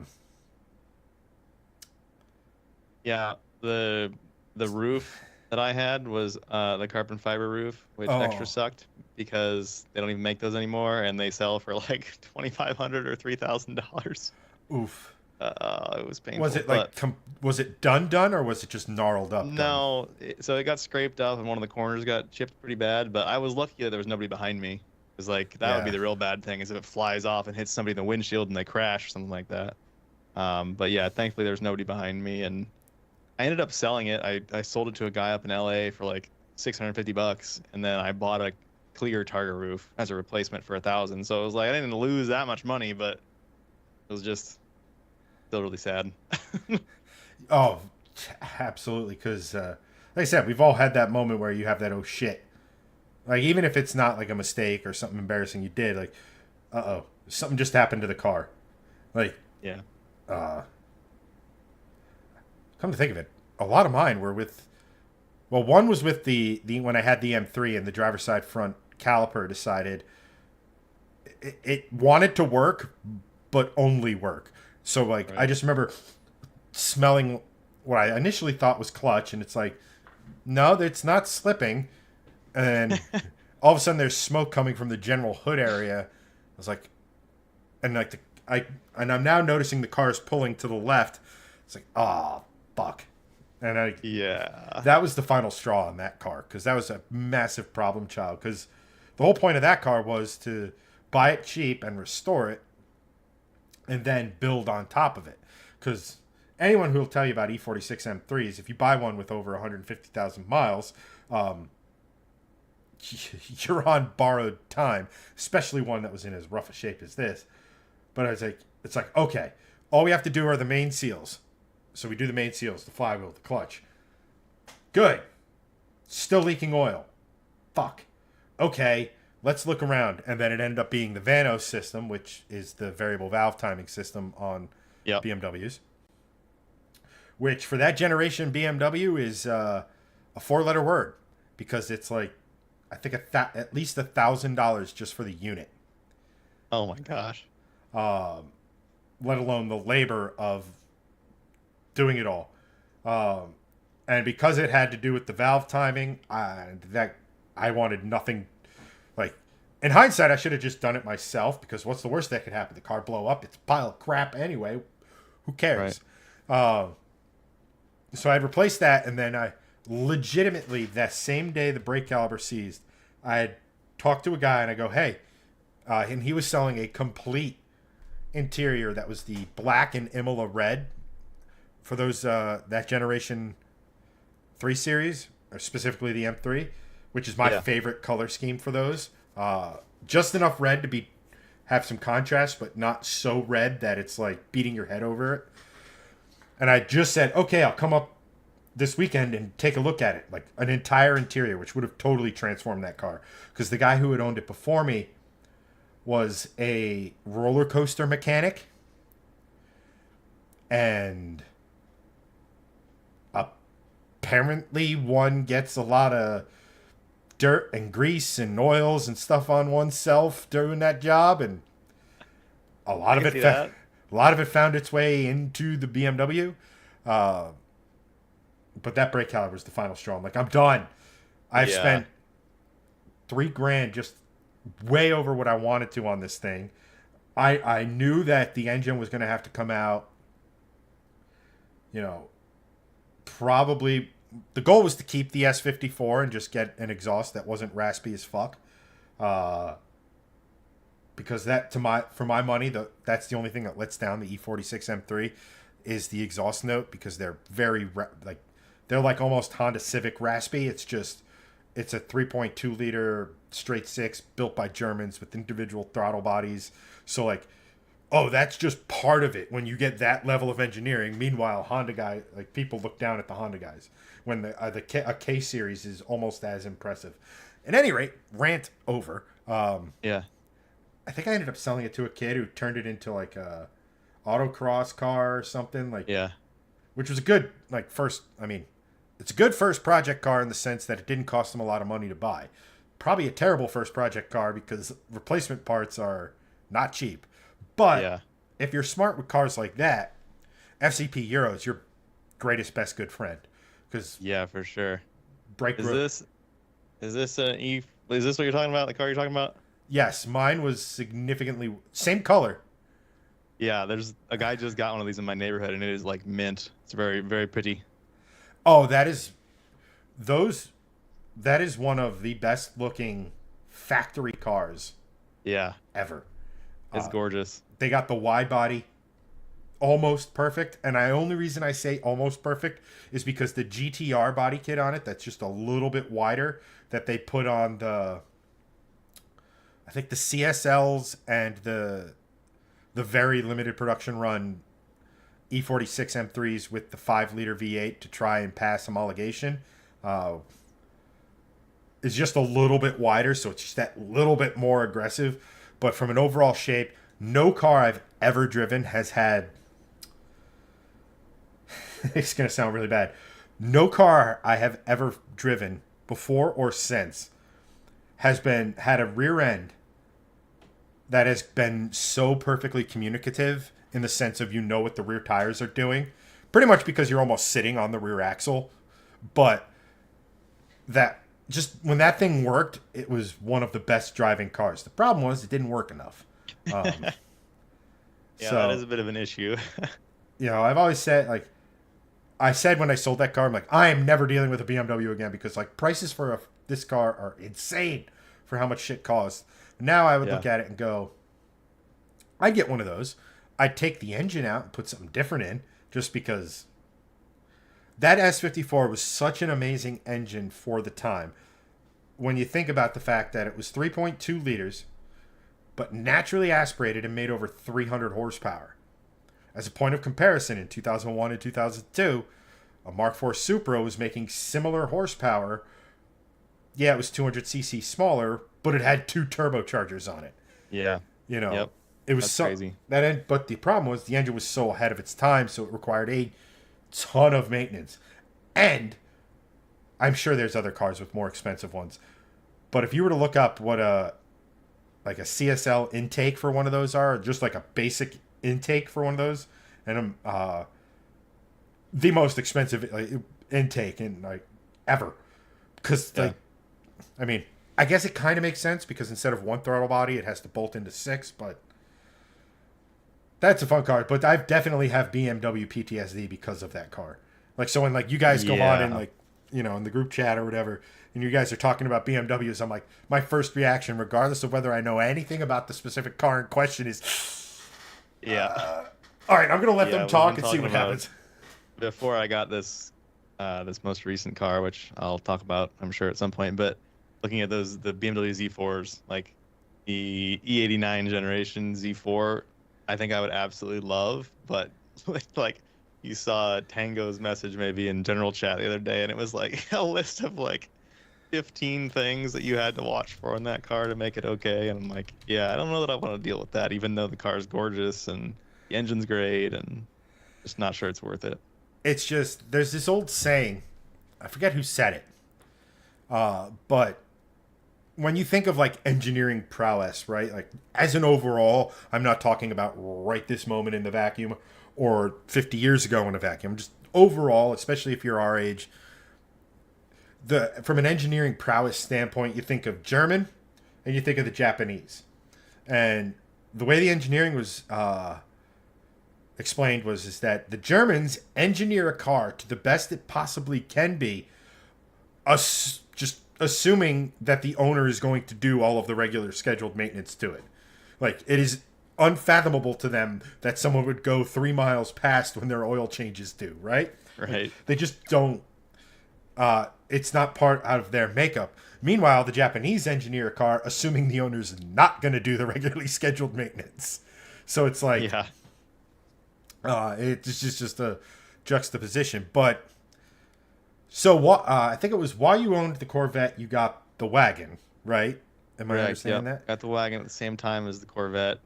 Yeah. The roof that I had was the carbon fiber roof, which extra oh, sucked because they don't even make those anymore, and they sell for like $2,500 or $3,000. oof. It was Was painful, it like but was it done, or was it just gnarled up done? no. So it got scraped up, and one of the corners got chipped pretty bad. But I was lucky that there was nobody behind me, because like that would be Yeah. the real bad thing, is if it flies off and hits somebody in the windshield and they crash or something like that. But yeah, thankfully there's nobody behind me, and I ended up selling it. I sold it to a guy up in LA for like $650, and then I bought a clear Targa roof as a replacement for 1,000. So it was like I didn't lose that much money, but it was just still really sad. Oh, absolutely. Because, like I said, we've all had that moment where you have that oh shit. Like even if it's not like a mistake or something embarrassing you did, like, oh, something just happened to the car. Like, Yeah. uh, come to think of it, a lot of mine were with. Well, one was with the when I had the M3 and the driver's side front caliper decided it wanted to work, but only work. So like I Right. just remember smelling what I initially thought was clutch, and it's like, no, it's not slipping. And all of a sudden, there's smoke coming from the general hood area. I was like, and like and I'm now noticing the car's pulling to the left. It's like, oh fuck, and Yeah. that was the final straw on that car because that was a massive problem child. Because the whole point of that car was to buy it cheap and restore it, and then build on top of it. Because anyone who will tell you about E46 M3s, if you buy one with over 150,000 miles, um, you're on borrowed time, especially one that was in as rough a shape as this. But I was like, it's like, okay, all we have to do are the main seals. So we do the main seals, the flywheel, the clutch. Good. Still leaking oil. Fuck. Okay, let's look around. And then it ended up being the Vanos system, which is the variable valve timing system on Yep. BMWs. Which for that generation BMW is a four-letter word because it's like I think at least $1,000 just for the unit, Oh my gosh. let alone the labor of doing it all. And because it had to do with the valve timing, I wanted nothing. Like in hindsight, I should have just done it myself because what's the worst that could happen? The car blow up. It's a pile of crap anyway. Who Right. cares? So I'd replaced that, and then I legitimately that same day the brake caliber seized, I had talked to a guy and I go, hey, and he was selling a complete interior that was the black and Imola red for those that generation 3 series, or specifically the M3, which is my Yeah. favorite color scheme for those. Just enough red to have some contrast, but not so red that it's like beating your head over it. And I just said, okay, I'll come up this weekend and take a look at it, like an entire interior, which would have totally transformed that car. Because the guy who had owned it before me was a roller coaster mechanic, and apparently one gets a lot of dirt and grease and oils and stuff on oneself doing that job, and a I lot of can it see that. a lot of it found its way into the BMW. Uh, but that brake caliber was the final straw. I'm like, I'm done. I've Yeah. spent $3,000, just way over what I wanted to on this thing. I knew that the engine was going to have to come out, you know, probably the goal was to keep the S54 and just get an exhaust that wasn't raspy as fuck. Uh, because that for my money, that's the only thing that lets down the E46 M3 is the exhaust note because they're they're like almost Honda Civic raspy. It's a 3.2 liter straight six built by Germans with individual throttle bodies. So like, oh, that's just part of it when you get that level of engineering. Meanwhile, Honda guy, like people look down at the Honda guys when a K series is almost as impressive. At any rate, rant over. Yeah. I think I ended up selling it to a kid who turned it into like a autocross car or something, like, Yeah. which was a good like first. I mean, it's a good first project car in the sense that it didn't cost them a lot of money to buy. Probably a terrible first project car because replacement parts are not cheap. But Yeah. if you're smart with cars like that, FCP Euro is your greatest best good friend because Yeah, for sure. brake Is road. this is this an E? Is this what you're talking about? The car you're talking about? Yes, mine was significantly same color. Yeah, there's a guy just got one of these in my neighborhood, and it is like mint. It's very, very pretty. Oh, those that is one of the best looking factory cars Yeah, ever. it's gorgeous. They got the wide body almost perfect, and the only reason I say almost perfect is because the GTR body kit on it, that's just a little bit wider, that they put on I think the CSLs and the very limited production run E46 M3s with the 5-liter V8 to try and pass homologation, uh, is just a little bit wider, so it's just that little bit more aggressive. But from an overall shape, no car I've ever driven has had. It's going to sound really bad. No car I have ever driven before or since has been had a rear end that has been so perfectly communicative in the sense of you know what the rear tires are doing, pretty much because you're almost sitting on the rear axle. But that just when that thing worked, it was one of the best driving cars. The problem was it didn't work enough. Um, Yeah, that is so a bit of an issue. I've always said like I said when I sold that car, I'm like I am never dealing with a BMW again because like prices for this car are insane for how much shit costs. Now I would Yeah, look at it and go, I'd get one of those. I'd take the engine out and put something different in just because that S54 was such an amazing engine for the time. When you think about the fact that it was 3.2 liters, but naturally aspirated and made over 300 horsepower. As a point of comparison, in 2001 and 2002, a Mark IV Supra was making similar horsepower. Yeah, it was 200cc smaller, but it had two turbochargers on it. yeah, You know, yep. it was That's so crazy. that end, but the problem was the engine was so ahead of its time, so it required a ton of maintenance. And I'm sure there's other cars with more expensive ones, but if you were to look up what a like a CSL intake for one of those are, just like a basic intake for one of those, and the most expensive like, intake in like ever, because Yeah, like I mean I guess it kind of makes sense because instead of one throttle body, it has to bolt into six, but that's a fun car, but I definitely have BMW PTSD because of that car. Like, so when like you guys go on and yeah, like in the group chat or whatever, and you guys are talking about BMWs, I'm like, my first reaction, regardless of whether I know anything about the specific car in question, is, yeah, all right, I'm gonna let them yeah. We've been talk and see talking what about happens. before I got this most recent car, which I'll talk about, I'm sure, at some point. But looking at the BMW Z4s, like the E89 generation Z4, I think I would absolutely love. But like you saw Tango's message maybe in general chat the other day, and it was like a list of like 15 things that you had to watch for in that car to make it okay. And I'm like, yeah, I don't know that I want to deal with that, even though the car is gorgeous and the engine's great, and just not sure it's worth it. It's just there's this old saying, I forget who said it, but when you think of like engineering prowess, right? Like as an overall, I'm not talking about right this moment in the vacuum or 50 years ago in a vacuum. Just overall, especially if you're our age, the from an engineering prowess standpoint, you think of German and you think of the Japanese. And the way the engineering was explained was is that the Germans engineer a car to the best it possibly can be, just assuming that the owner is going to do all of the regular scheduled maintenance to it. Like it is unfathomable to them that someone would go 3 miles past when their oil changes due, right? Like, Right. they just don't. It's not part out of their makeup. Meanwhile, the Japanese engineer a car assuming the owner's not going to do the regularly scheduled maintenance. So it's like Yeah. it's just a juxtaposition. But so I think it was while you owned the Corvette, you got the wagon, right? Am I Correct. understanding Yep. that? Got the wagon at the same time as the Corvette.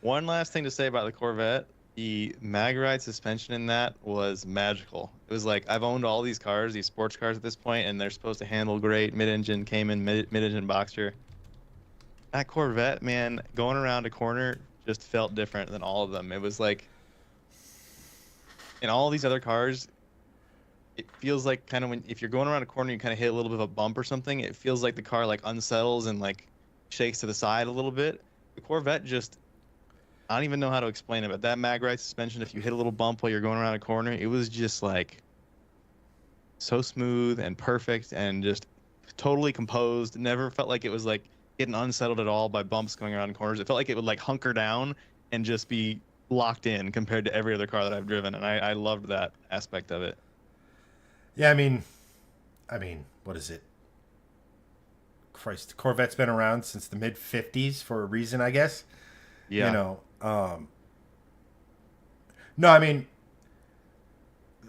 One last thing to say about the Corvette, the mag ride suspension in that was magical. It was like I've owned all these cars, these sports cars at this point, and they're supposed to handle great. Mid-engine Cayman, mid-engine Boxster. That Corvette, man, going around a corner just felt different than all of them. It was like in all these other cars, it feels like kind of when if you're going around a corner, you kind of hit a little bit of a bump or something. It feels like the car like unsettles and like shakes to the side a little bit. The Corvette just I don't even know how to explain it, but that mag right suspension, if you hit a little bump while you're going around a corner, it was just like so smooth and perfect and just totally composed. Never felt like it was like getting unsettled at all by bumps going around corners. It felt like it would like hunker down and just be locked in compared to every other car that I've driven. And I loved that aspect of it. Yeah, I mean, what is it? Christ, Corvette's been around since the mid '50s for a reason, I guess. You Yeah. know, no, I mean,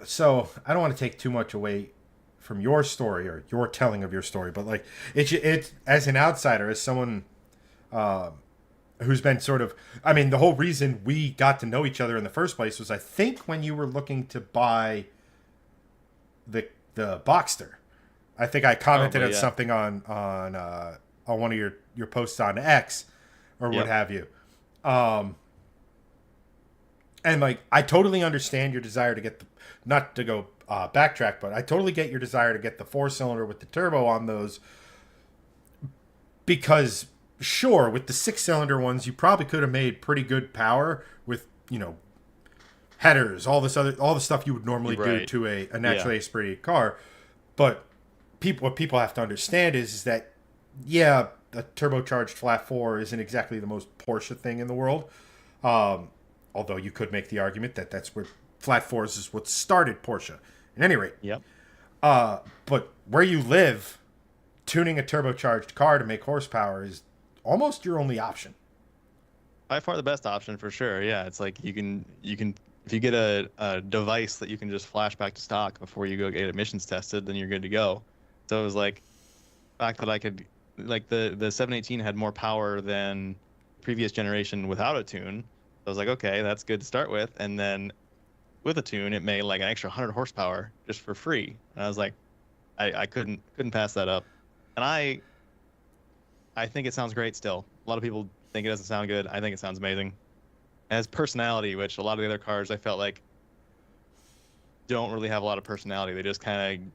so I don't want to take too much away from your story or your telling of your story, but like it's as an outsider, as someone who's been sort of, I mean, the whole reason we got to know each other in the first place was I think when you were looking to buy the Boxster. I think I commented Probably, on yeah. something on one of your posts on X or what Yep. have you. Um, and like I totally understand your desire to get the, not to go backtrack, but I totally get your desire to get the 4-cylinder with the turbo on those because sure, with the 6-cylinder ones, you probably could have made pretty good power with headers, all the stuff you would normally You're do right. to a Yeah. naturally aspirated car. But what people have to understand is that yeah, a turbocharged flat four isn't exactly the most Porsche thing in the world. Um, Although you could make the argument that that's where flat fours is what started Porsche. At any rate, Yep. but where you live, tuning a turbocharged car to make horsepower is almost your only option. By far the best option for sure. Yeah. It's like you can if you get a device that you can just flash back to stock before you go get emissions tested, then you're good to go. So it was like fact that I could like the 718 had more power than previous generation without a tune. So I was like, okay, that's good to start with. And then with a tune, it made like an extra 100 horsepower just for free. And I was like, I couldn't pass that up. And I think it sounds great still. A lot of people think it doesn't sound good. I think it sounds amazing. It has personality, which a lot of the other cars I felt like don't really have a lot of personality. They just kind of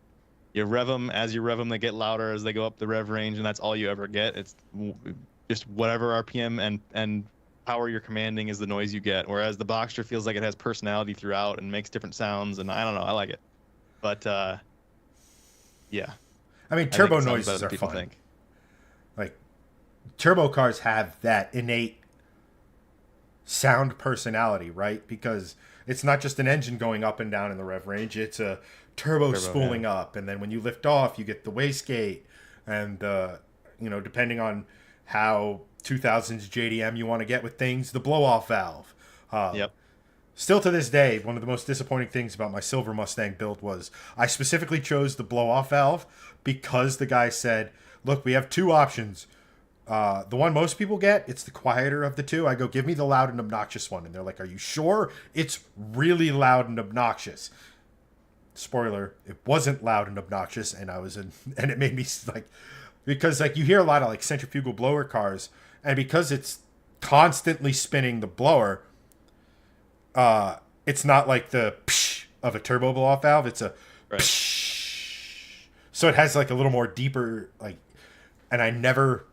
you rev them as you rev them, they get louder as they go up the rev range, and that's all you ever get. It's just whatever RPM and power you're commanding is the noise you get. Whereas the Boxster feels like it has personality throughout and makes different sounds, and I don't know, I like it. But yeah, I mean, I think turbo it sounds better noises than are people fun. think. Like turbo cars have that innate sound personality, right? Because it's not just an engine going up and down in the rev range; it's a turbo Turbo, yeah. spooling up, and then when you lift off, you get the wastegate, and depending on how 2000s JDM you want to get with things, the blow off valve. Um, Yep. Still to this day, one of the most disappointing things about my Silver Mustang build was I specifically chose the blow off valve because the guy said, "Look, we have two options. The one most people get, it's the quieter of the two." I go, "Give me the loud and obnoxious one," and they're like, "Are you sure?" It's really loud and obnoxious. Spoiler: it wasn't loud and obnoxious, and and it made me like, because like you hear a lot of like centrifugal blower cars, and because it's constantly spinning the blower, it's not like the psh of a turbo blow off valve. It's a Right. psh. So it has like a little more deeper like, and I never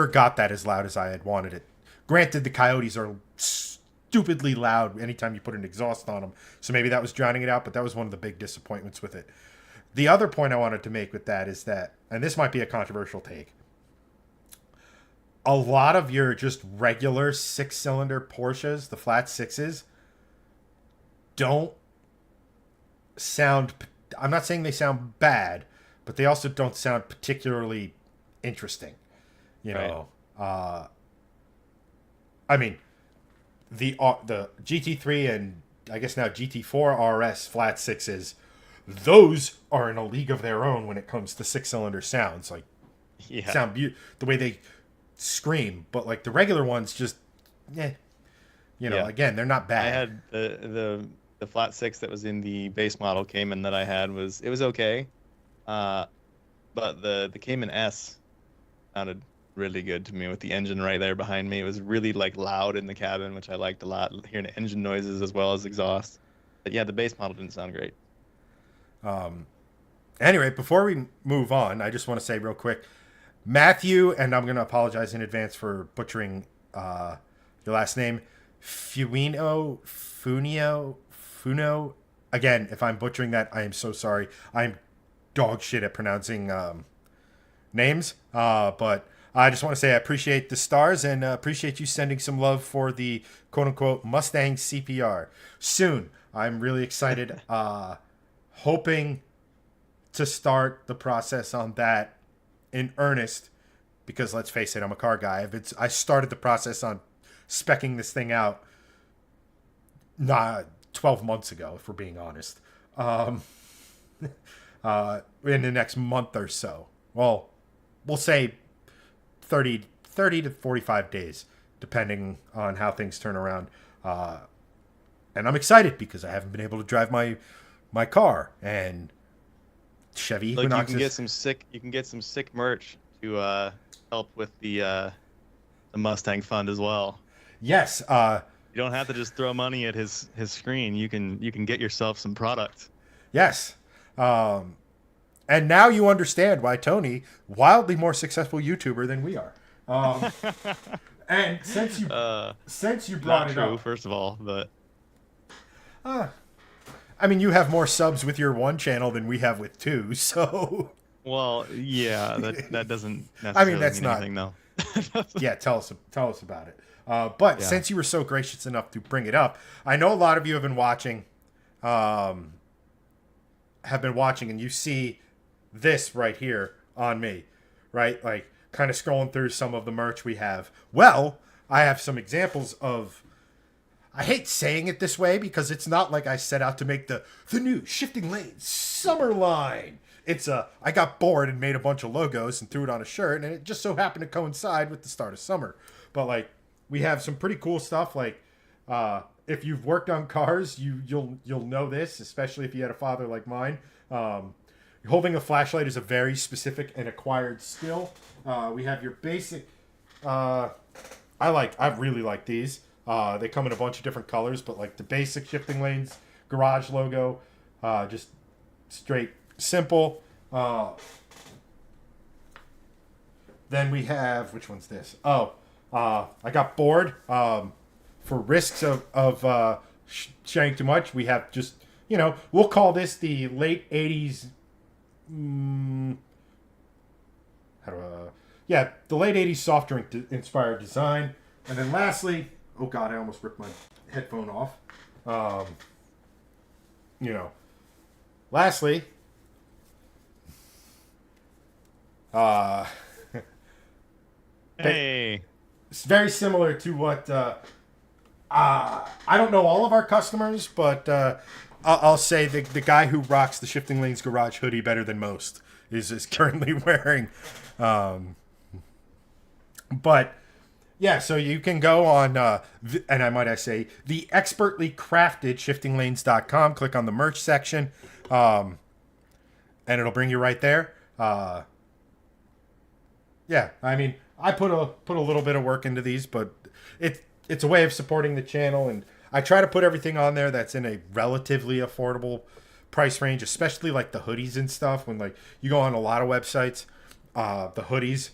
got that as loud as I had wanted it. Granted, the Coyotes are stupidly loud anytime you put an exhaust on them, so maybe that was drowning it out. But that was one of the big disappointments with it. The other point I wanted to make with that is that, and this might be a controversial take, a lot of your just regular 6-cylinder Porsches, the flat sixes, don't sound. I'm not saying they sound bad, but they also don't sound particularly interesting. You Right. know, I mean the GT3 and I guess now GT4 RS flat sixes, those are in a league of their own when it comes to 6-cylinder sounds. Like Yeah. the way they scream, but like the regular ones just, Yeah. again they're not I bad. had the flat six that was in the base model Cayman that I had was it was okay. Uh, but the Cayman S sounded really good to me with the engine right there behind me. It was really like loud in the cabin, which I liked a lot, hearing engine noises as well as exhaust. But yeah, the base model didn't sound great. Anyway, before we move on, I just want to say real quick, Matthew, and I'm going to apologize in advance for butchering your last name, Funo. Again, if I'm butchering that, I am so sorry. I'm dog shit at pronouncing names. But I just want to say I appreciate the stars and appreciate you sending some love for the quote unquote Mustang CPR. Soon, I'm really excited. Hoping to start the process on that in earnest because let's face it, I'm a car guy. I started the process on specking this thing out 12 months ago, if we're being honest. In the next month or so. Well, we'll say 30 to 45 days, depending on how things turn around. And I'm excited because I haven't been able to drive my car. And Chevy Equinox. Like you can get some sick merch to help with the Mustang fund as well. Yes. You don't have to just throw money at his screen. You can get yourself some product. Yes. And now you understand why Tony, wildly more successful YouTuber than we are. And since you brought it up, first of all, but I mean, you have more subs with your one channel than we have with two, so. Well, yeah, that doesn't necessarily mean anything, though. Yeah, tell us about it. But since you were so gracious enough to bring it up, I know a lot of you have been watching, and you see this right here on me, right? Like, kind of scrolling through some of the merch we have. Well, I have some examples of. I hate saying it this way because it's not like I set out to make the new Shifting Lanes summer line. It's I got bored and made a bunch of logos and threw it on a shirt, and it just so happened to coincide with the start of summer. But like, we have some pretty cool stuff. Like, if you've worked on cars, you'll know this, especially if you had a father like mine. Holding a flashlight is a very specific and acquired skill. We have your basic. I really like these. They come in a bunch of different colors, but like the basic Shifting Lanes garage logo, just straight simple. Then we have, which one's this? I got bored. For risks of sharing too much, we have just, we'll call this the late 80s. The late 80s soft drink inspired design. And then lastly, oh God, I almost ripped my headphone off. Lastly, hey, it's very similar to what I don't know all of our customers, but I'll say the guy who rocks the Shifting Lanes garage hoodie better than most is currently wearing. But yeah, so you can go on, and I say, the expertly crafted shiftinglanes.com, click on the merch section, and it'll bring you right there. Yeah, I mean, I put a little bit of work into these, but it's a way of supporting the channel, and I try to put everything on there that's in a relatively affordable price range, especially like the hoodies and stuff. When like you go on a lot of websites, the hoodies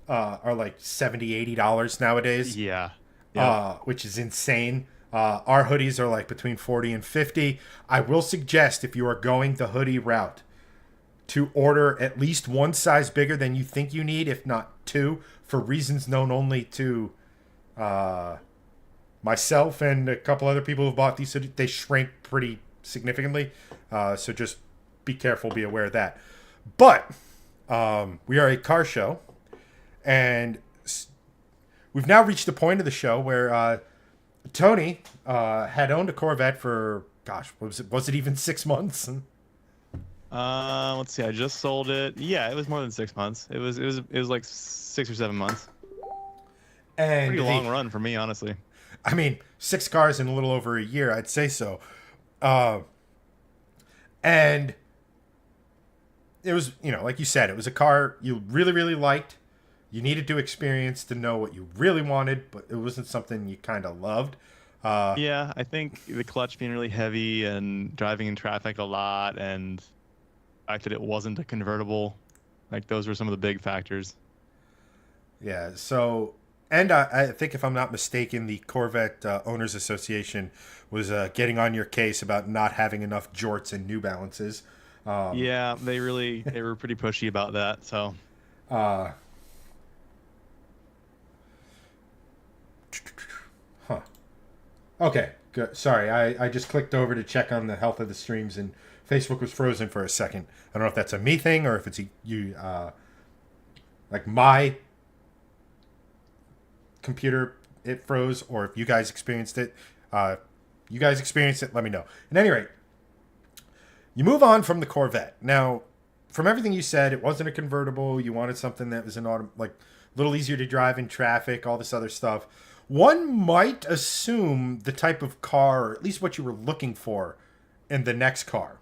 are like $70-$80 nowadays. Yeah. Which is insane. Our hoodies are like between $40 and $50. I will suggest, if you are going the hoodie route, to order at least one size bigger than you think you need, if not two, for reasons known only to myself and a couple other people who've bought these hoodies. They shrink pretty significantly, so just be careful, be aware of that. But we are a car show, and we've now reached the point of the show where Tony had owned a Corvette for, gosh, was it even 6 months? Let's see. I just sold it. Yeah, it was more than 6 months. It was like 6 or 7 months. And pretty long run for me, honestly. I mean, 6 cars in a little over a year, I'd say so. And it was, like you said, it was a car you really, really liked. You needed to experience to know what you really wanted, but it wasn't something you kind of loved. Yeah, I think the clutch being really heavy and driving in traffic a lot, and the fact that it wasn't a convertible, like those were some of the big factors. Yeah, so And I think, if I'm not mistaken, the Corvette Owners Association was getting on your case about not having enough jorts and New Balances. Um, Yeah, they were pretty pushy about that. So uh, huh. Okay, good. Sorry, I just clicked over to check on the health of the streams, and Facebook was frozen for a second. I don't know if that's a me thing or if it's you. Like my computer, it froze, or if you guys experienced it. You guys experienced it. Let me know. At any rate, you move on from the Corvette. Now, from everything you said, it wasn't a convertible. You wanted something that was like a little easier to drive in traffic, all this other stuff. One might assume the type of car, or at least what you were looking for in the next car.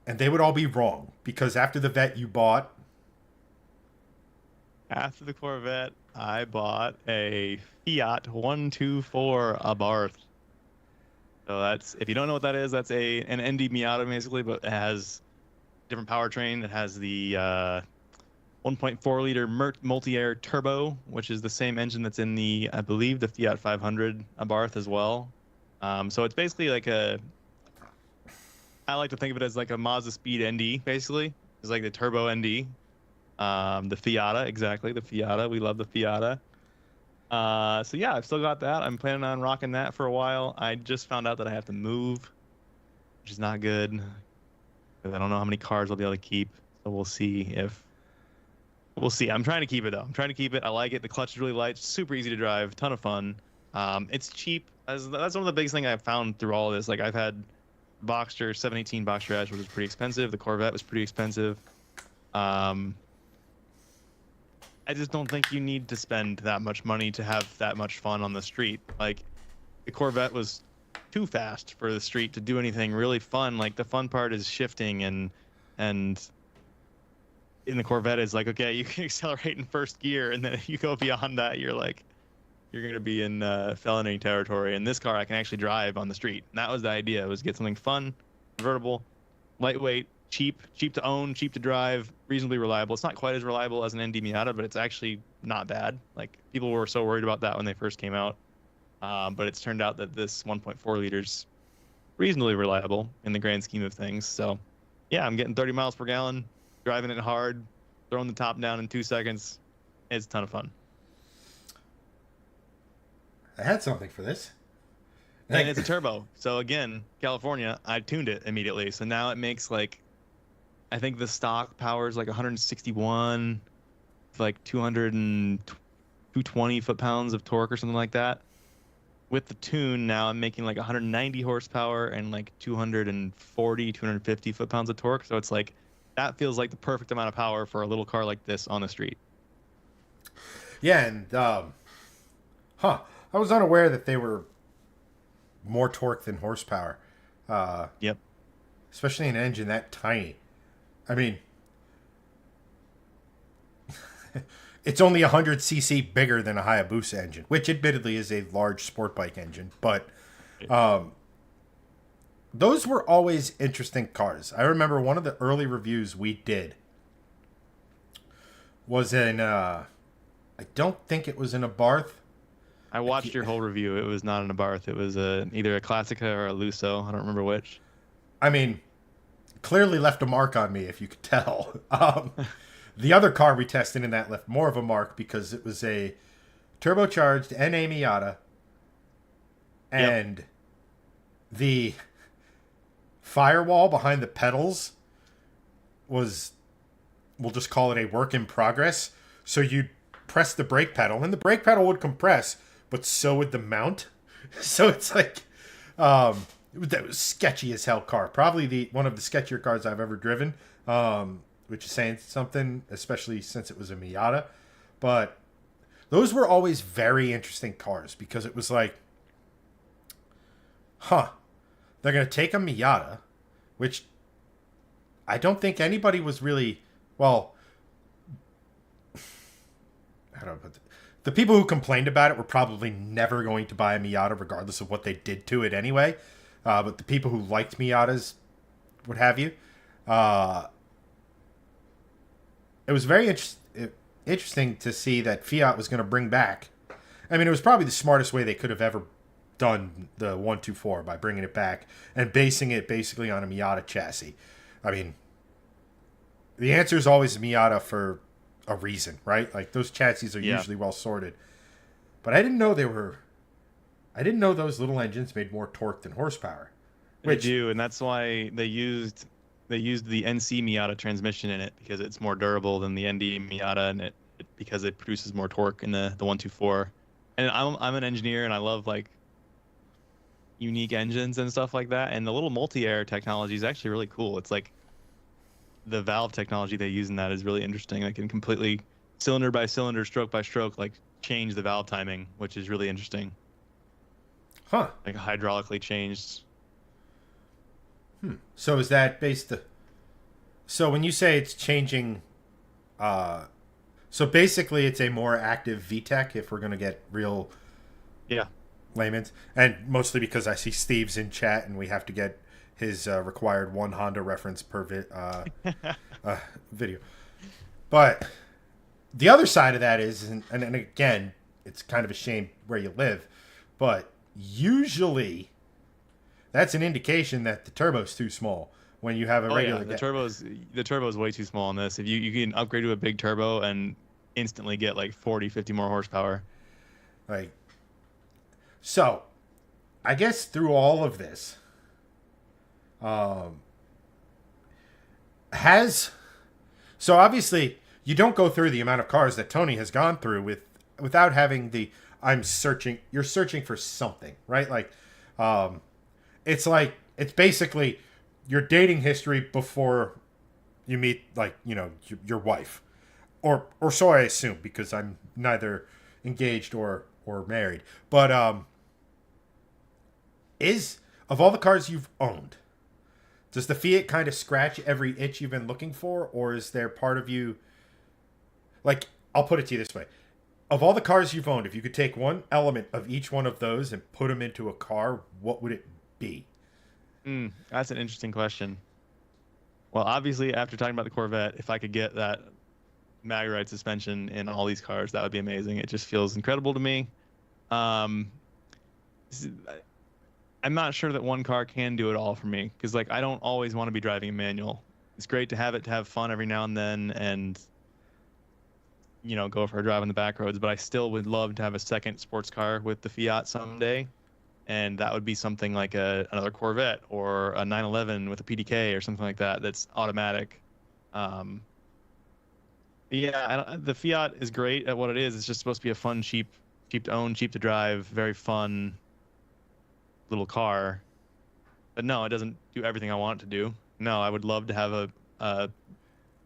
And they would all be wrong, because after the Vet you bought. after the Corvette, I bought a Fiat 124 Abarth. So that's, if you don't know what that is, that's an ND Miata basically, but it has different powertrain. It has the 1.4 liter multi-air turbo, which is the same engine that's in the, I believe, the Fiat 500 Abarth as well. So it's basically like I like to think of it as like a Mazda Speed ND, basically. It's like the turbo ND. The Fiata, exactly, the Fiata. We love the Fiata. So yeah, I've still got that. I'm planning on rocking that for a while. I just found out that I have to move, which is not good, because I don't know how many cars I'll be able to keep. So we'll see. I'm trying to keep it though. I'm trying to keep it. I like it. The clutch is really light, super easy to drive, ton of fun. It's cheap. That's one of the biggest thing I've found through all of this. Like, I've had Boxster 718 Boxster Edge, which was pretty expensive. The Corvette was pretty expensive. I just don't think you need to spend that much money to have that much fun on the street. Like, the Corvette was too fast for the street to do anything really fun. Like, the fun part is shifting, and in the Corvette is like, okay, you can accelerate in first gear, and then if you go beyond that, you're going to be in felony territory. In this car, I can actually drive on the street. And that was the idea, was get something fun, convertible, lightweight, cheap to own, cheap to drive, reasonably reliable. It's not quite as reliable as an ND Miata, but it's actually not bad. Like, people were so worried about that when they first came out. But it's turned out that this 1.4 liters reasonably reliable in the grand scheme of things. So yeah, I'm getting 30 miles per gallon, driving it hard, throwing the top down in 2 seconds. It's a ton of fun. I had something for this. And it's a turbo. So again, California, I tuned it immediately. So now it makes like, I think the stock power is like 161, like 220 foot-pounds of torque or something like that. With the tune, now I'm making like 190 horsepower and like 240, 250 foot-pounds of torque. So it's like, that feels like the perfect amount of power for a little car like this on the street. Yeah, and I was unaware that they were more torque than horsepower. Yep. Especially an engine that tiny. I mean, it's only 100cc bigger than a Hayabusa engine, which admittedly is a large sport bike engine. But those were always interesting cars. I remember one of the early reviews we did was in, I don't think it was in a Abarth. I watched your whole review. It was not an Abarth. It was either a Classica or a Lusso. I don't remember which. I mean, clearly left a mark on me, if you could tell. The other car we tested in that left more of a mark, because it was a turbocharged NA Miata, and the firewall behind the pedals was, we'll just call it a work in progress. So you'd press the brake pedal, and the brake pedal would compress, but so would the mount. So it's like, that was sketchy as hell car. Probably one of the sketchier cars I've ever driven, which is saying something, especially since it was a Miata. But those were always very interesting cars, because it was like, they're going to take a Miata, which I don't think anybody was really, well, how do I put it? The people who complained about it were probably never going to buy a Miata, regardless of what they did to it anyway. But the people who liked Miatas, what have you, it was very interesting. interesting to see that Fiat was going to bring back. I mean, it was probably the smartest way they could have ever done the 124 by bringing it back and basing it basically on a Miata chassis. I mean, the answer is always Miata for a reason, right? Like those chassis are Yeah, usually well sorted. But I didn't know they were. I didn't know those little engines made more torque than horsepower. they Which, do, and that's why they used the NC Miata transmission in it because it's more durable than the ND Miata, and because it produces more torque in the 124. And I'm an engineer, and I love like unique engines and stuff like that. And the little multi-air technology is actually really cool. It's like the valve technology they use in that is really interesting. They can completely cylinder by cylinder, stroke by stroke, like change the valve timing, which is really interesting. huh? Like hydraulically changed. So is that based? So when you say it's changing, uh, so basically it's a more active VTEC. If we're gonna get real Yeah. layman's, and mostly because I see Steve's in chat and we have to get his required one Honda reference per video. But the other side of that is, and again, it's kind of a shame where you live, but usually that's an indication that the turbo's too small when you have a Oh yeah, regular. the turbo is way too small on this. If you can upgrade to a big turbo and instantly get like 40, 50 more horsepower. Like, so I guess through all of this, um, has so obviously you don't go through the amount of cars that Tony has gone through without having the I'm searching. You're searching for something, right? Um, it's basically your dating history before you meet like your wife, or so I assume because I'm neither engaged or married. But is of all the cars you've owned, does the Fiat kind of scratch every itch you've been looking for, or is there part of you like I'll put it to you this way: of all the cars you've owned, if you could take one element of each one of those and put them into a car, what would it be? That's an interesting question. Well, obviously, after talking about the Corvette, if I could get that mag ride suspension in all these cars, that would be amazing. It just feels incredible to me. Um, s- I'm not sure that one car can do it all for me because, like, I don't always want to be driving a manual. It's great to have it to have fun every now and then, and go for a drive on the back roads. But I still would love to have a second sports car with the Fiat someday, and that would be something like another Corvette or a 911 with a PDK or something like that. That's automatic. Um, yeah, the Fiat is great at what it is. It's just supposed to be a fun, cheap to own, cheap to drive, very fun little car. But no, it doesn't do everything I want it to do. No, I would love to have a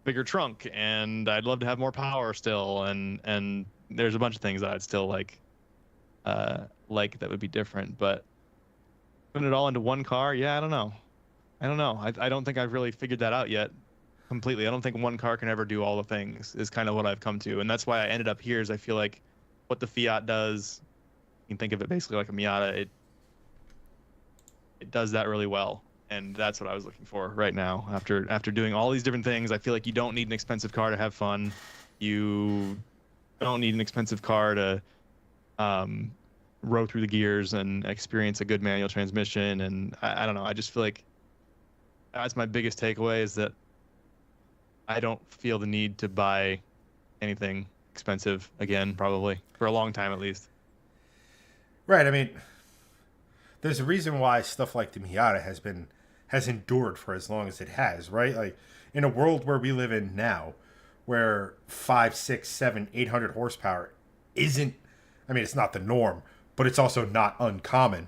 bigger trunk, and I'd love to have more power still, and there's a bunch of things that I'd still like that would be different. But putting it all into one car, yeah, I don't know. I don't know. I don't think I've really figured that out yet completely. I don't think one car can ever do all the things is kind of what I've come to. And that's why I ended up here is I feel like what the Fiat does, you can think of it basically like a Miata. It does that really well. And that's what I was looking for right now. After doing all these different things, I feel like you don't need an expensive car to have fun. You don't need an expensive car to row through the gears and experience a good manual transmission. And I don't know. I just feel like that's my biggest takeaway is that I don't feel the need to buy anything expensive again, probably for a long time at least. Right. I mean, there's a reason why stuff like the Miata has endured for as long as it has, right? Like in a world where we live in now, where 5, 6, 7, 800 horsepower isn't. I mean, it's not the norm, but it's also not uncommon,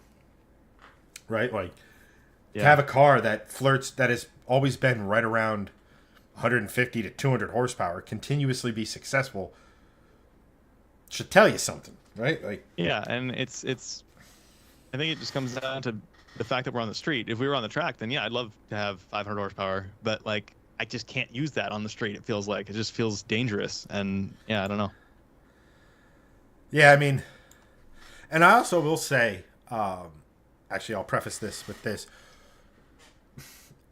right? Like to Yeah. have a car that flirts that has always been right around 150 to 200 horsepower, continuously be successful, should tell you something, right? Like, Yeah, and I think it just comes down to the fact that we're on the street. If we were on the track, then yeah, I'd love to have 500 horsepower, but like I just can't use that on the street. It feels like it just feels dangerous, and yeah, I don't know. yeah, I mean, and I also will say, actually, I'll preface this with this: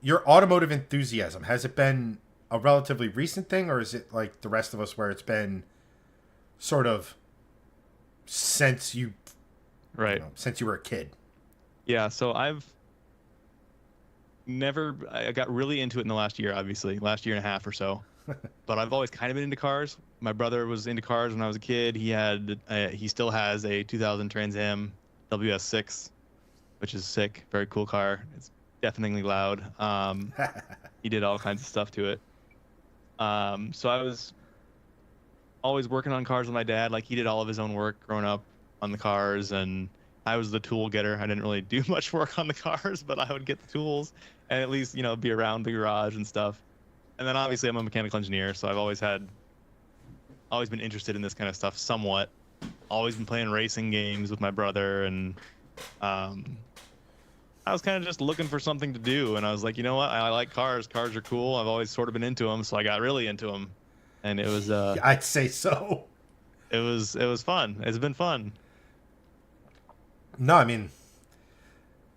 your automotive enthusiasm has it been a relatively recent thing, or is it like the rest of us where it's been sort of since Right. since you were a kid? Yeah. So I got really into it in the last year, obviously, last year and a half or so. But I've always kind of been into cars. My brother was into cars when I was a kid. He still has a 2000 Trans Am WS6, which is sick, very cool car. It's deafeningly loud. He did all kinds of stuff to it. So I was always working on cars with my dad. Like he did all of his own work growing up on the cars, and I was the tool getter. I didn't really do much work on the cars, but I would get the tools and at least be around the garage and stuff. And then obviously I'm a mechanical engineer, so I've always been interested in this kind of stuff somewhat. Always been playing racing games with my brother, and I was kind of just looking for something to do, and I was like, you know what? I like cars. Cars are cool. I've always sort of been into them, so I got really into them, and it was I'd say so. it was fun. It's been fun. No, I mean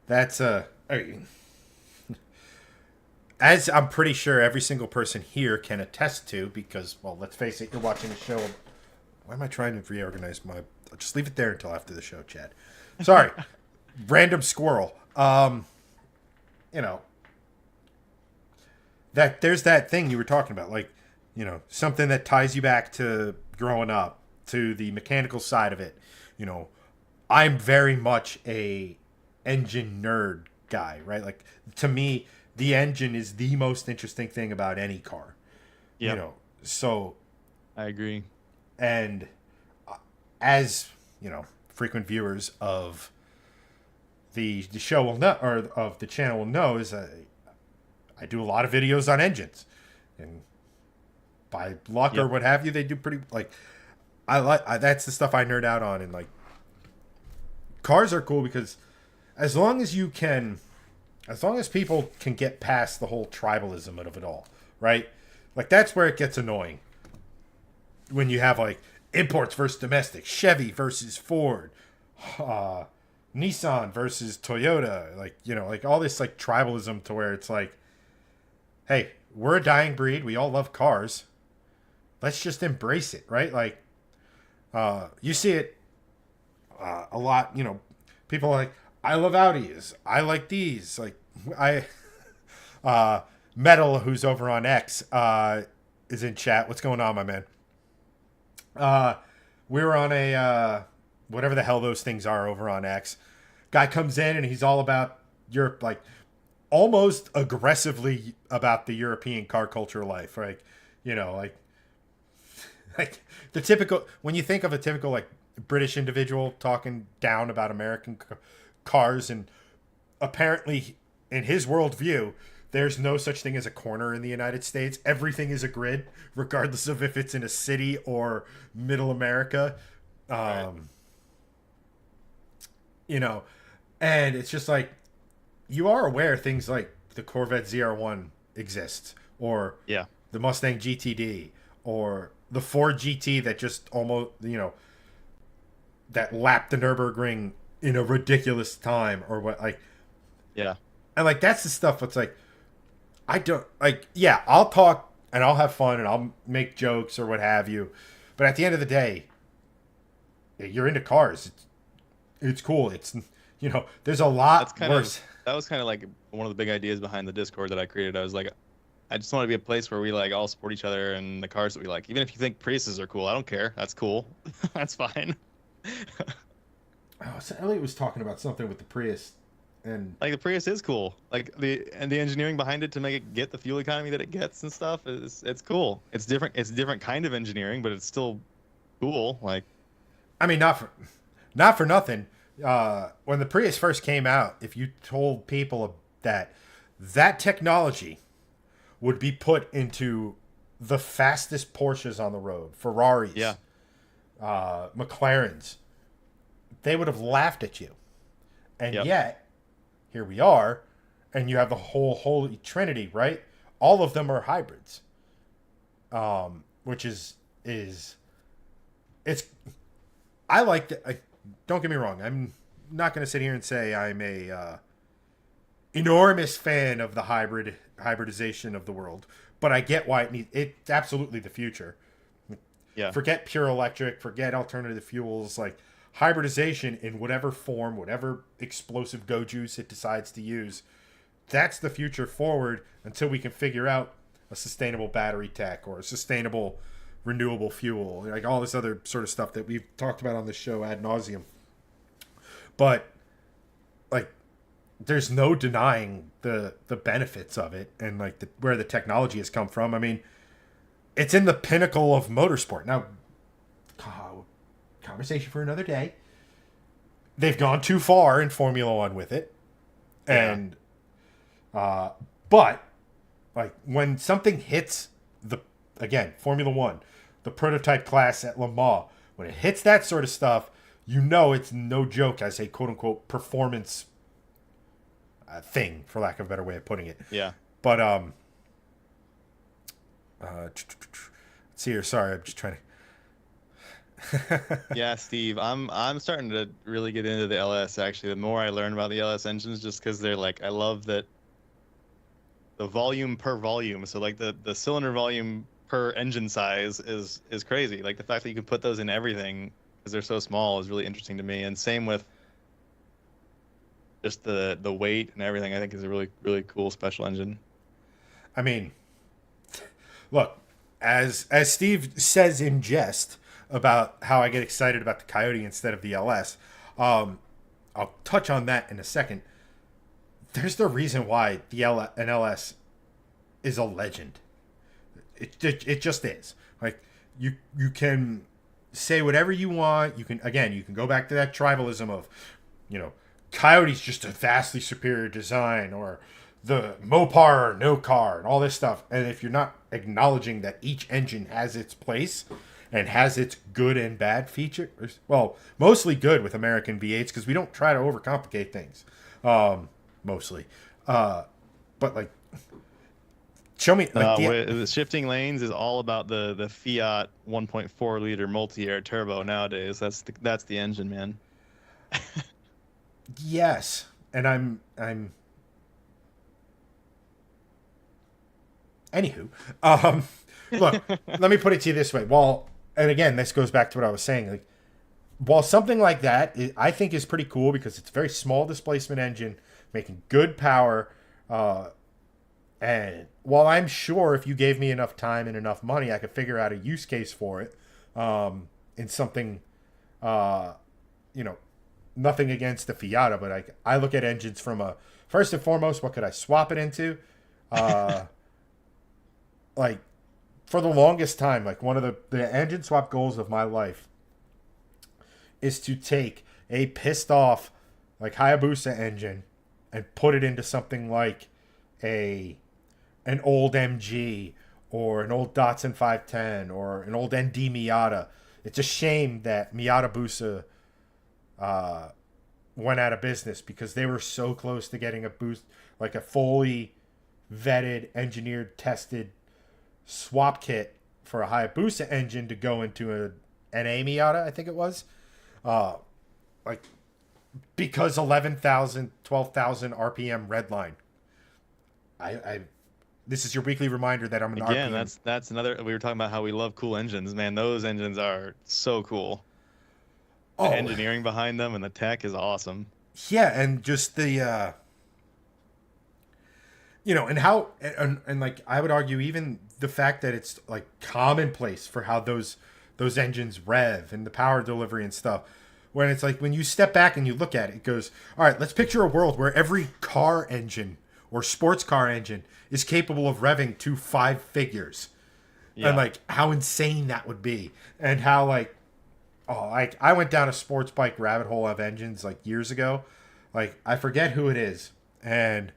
that's I mean, as I'm pretty sure every single person here can attest to, because, well, let's face it, you're watching a show. Why am I trying to reorganize my? I'll just leave it there until after the show, Chad. Sorry, random squirrel. You know that there's that thing you were talking about, like, something that ties you back to growing up, to the mechanical side of it. You know, I'm very much a engine nerd guy, right? Like, to me, the engine is the most interesting thing about any car. Yeah, So, I agree. and as frequent viewers of the show will know, or of the channel will know, is I do a lot of videos on engines, and by luck or Yep. what have you, they do pretty, like, that's the stuff I nerd out on. And like, cars are cool because as long as people can get past the whole tribalism of it all, right? Like, that's where it gets annoying. When you have like imports versus domestic, Chevy versus Ford, Nissan versus Toyota, like, like all this like tribalism, to where it's like, hey, we're a dying breed. We all love cars. Let's just embrace it, right? Like, you see it a lot. People are like, I love Audis. I like these. Like, I Metal, who's over on X, is in chat. What's going on, my man? We were on a whatever the hell those things are over on X. Guy comes in and he's all about Europe, like almost aggressively about the European car culture life, like, like like the typical, when you think of a typical like British individual talking down about American cars, and apparently in his worldview, there's no such thing as a corner in the United States. Everything is a grid, regardless of if it's in a city or middle America. Right. You know, and it's just like, you are aware things like the Corvette ZR1 exists, or Yeah. the Mustang GTD, or the Ford GT that just almost, that lapped the Nürburgring in a ridiculous time, or what, like, Yeah. and like, that's the stuff that's like, I don't like, yeah, I'll talk and I'll have fun and I'll make jokes or what have you, but at the end of the day, you're into cars. It's cool. It's, there's a lot worse. That was kind of like one of the big ideas behind the Discord that I created. I was like, I just want to be a place where we like all support each other and the cars that we like. Even if you think Priuses are cool, I don't care. That's cool. That's fine. Oh, so Elliot was talking about something with the Prius, and Like the Prius is cool. Like the engineering behind it to make it get the fuel economy that it gets and stuff it's cool. It's different. It's a different kind of engineering, but it's still cool. Like, I mean, not for nothing. When the Prius first came out, if you told people that technology would be put into the fastest Porsches on the road, Ferraris, yeah, McLarens, they would have laughed at you. And yep, yet, here we are, and you have the whole Holy Trinity, right? All of them are hybrids, which is it's. I like that. Don't get me wrong. I'm not going to sit here and say I'm a enormous fan of the hybridization of the world, but I get why it's absolutely the future. Yeah. Forget pure electric, forget alternative fuels, like hybridization in whatever form, whatever explosive go juice it decides to use. That's the future forward until we can figure out a sustainable battery tech or a sustainable renewable fuel, like all this other sort of stuff that we've talked about on this show ad nauseum. But like, there's no denying the benefits of it and like where the technology has come from. I mean, it's in the pinnacle of motorsport. Now, conversation for another day. They've gone too far in Formula One with it, and but like when something hits Formula One, the prototype class at Le Mans, when it hits that sort of stuff, you know it's no joke as a quote unquote performance thing, for lack of a better way of putting it. Yeah. But let's see here. Sorry, I'm just trying to. Yeah, Steve, I'm starting to really get into the LS actually. The more I learn about the LS engines, just because they're like, I love that the volume per volume. So like the cylinder volume per engine size is crazy. Like the fact that you can put those in everything because they're so small is really interesting to me. And same with just the weight and everything. I think is a really really cool special engine. I mean, look, as Steve says in jest about how I get excited about the Coyote instead of the LS. I'll touch on that in a second. There's the reason why an LS is a legend. It just is. Like you can say whatever you want. You can go back to that tribalism of, Coyote's just a vastly superior design, or the Mopar or no car and all this stuff. And if you're not acknowledging that each engine has its place and has its good and bad features, well, mostly good with American V8s because we don't try to overcomplicate things, mostly. But like, show me like the shifting lanes is all about the Fiat 1.4 liter multi-air turbo nowadays. That's the engine, man. Yes, and I'm. Anywho, look, let me put it to you this way. And again, this goes back to what I was saying. Like, while something like that, I think is pretty cool because it's a very small displacement engine making good power. And while I'm sure if you gave me enough time and enough money, I could figure out a use case for it in something, nothing against the Fiata, but I look at engines from first and foremost, what could I swap it into? Like, for the longest time, like one of the engine swap goals of my life is to take a pissed off like Hayabusa engine and put it into something like an old MG or an old Datsun 510 or an old ND Miata. It's a shame that Miata Busa went out of business because they were so close to getting a boost, like a fully vetted, engineered, tested swap kit for a Hayabusa engine to go into an NA Miata, I think it was. Like, because 11,000, 12,000 RPM redline. This is your weekly reminder that I'm an Again, RPM. that's another. We were talking about how we love cool engines, man. Those engines are so cool. The engineering behind them and the tech is awesome. Yeah, and just the and how and like I would argue even the fact that it's like commonplace for how those engines rev and the power delivery and stuff. When it's like when you step back and you look at it, it goes, all right, let's picture a world where every car engine or sports car engine is capable of revving to 5 figures. Yeah. And like how insane that would be. And how like I went down a sports bike rabbit hole of engines like years ago. Like I forget who it is. And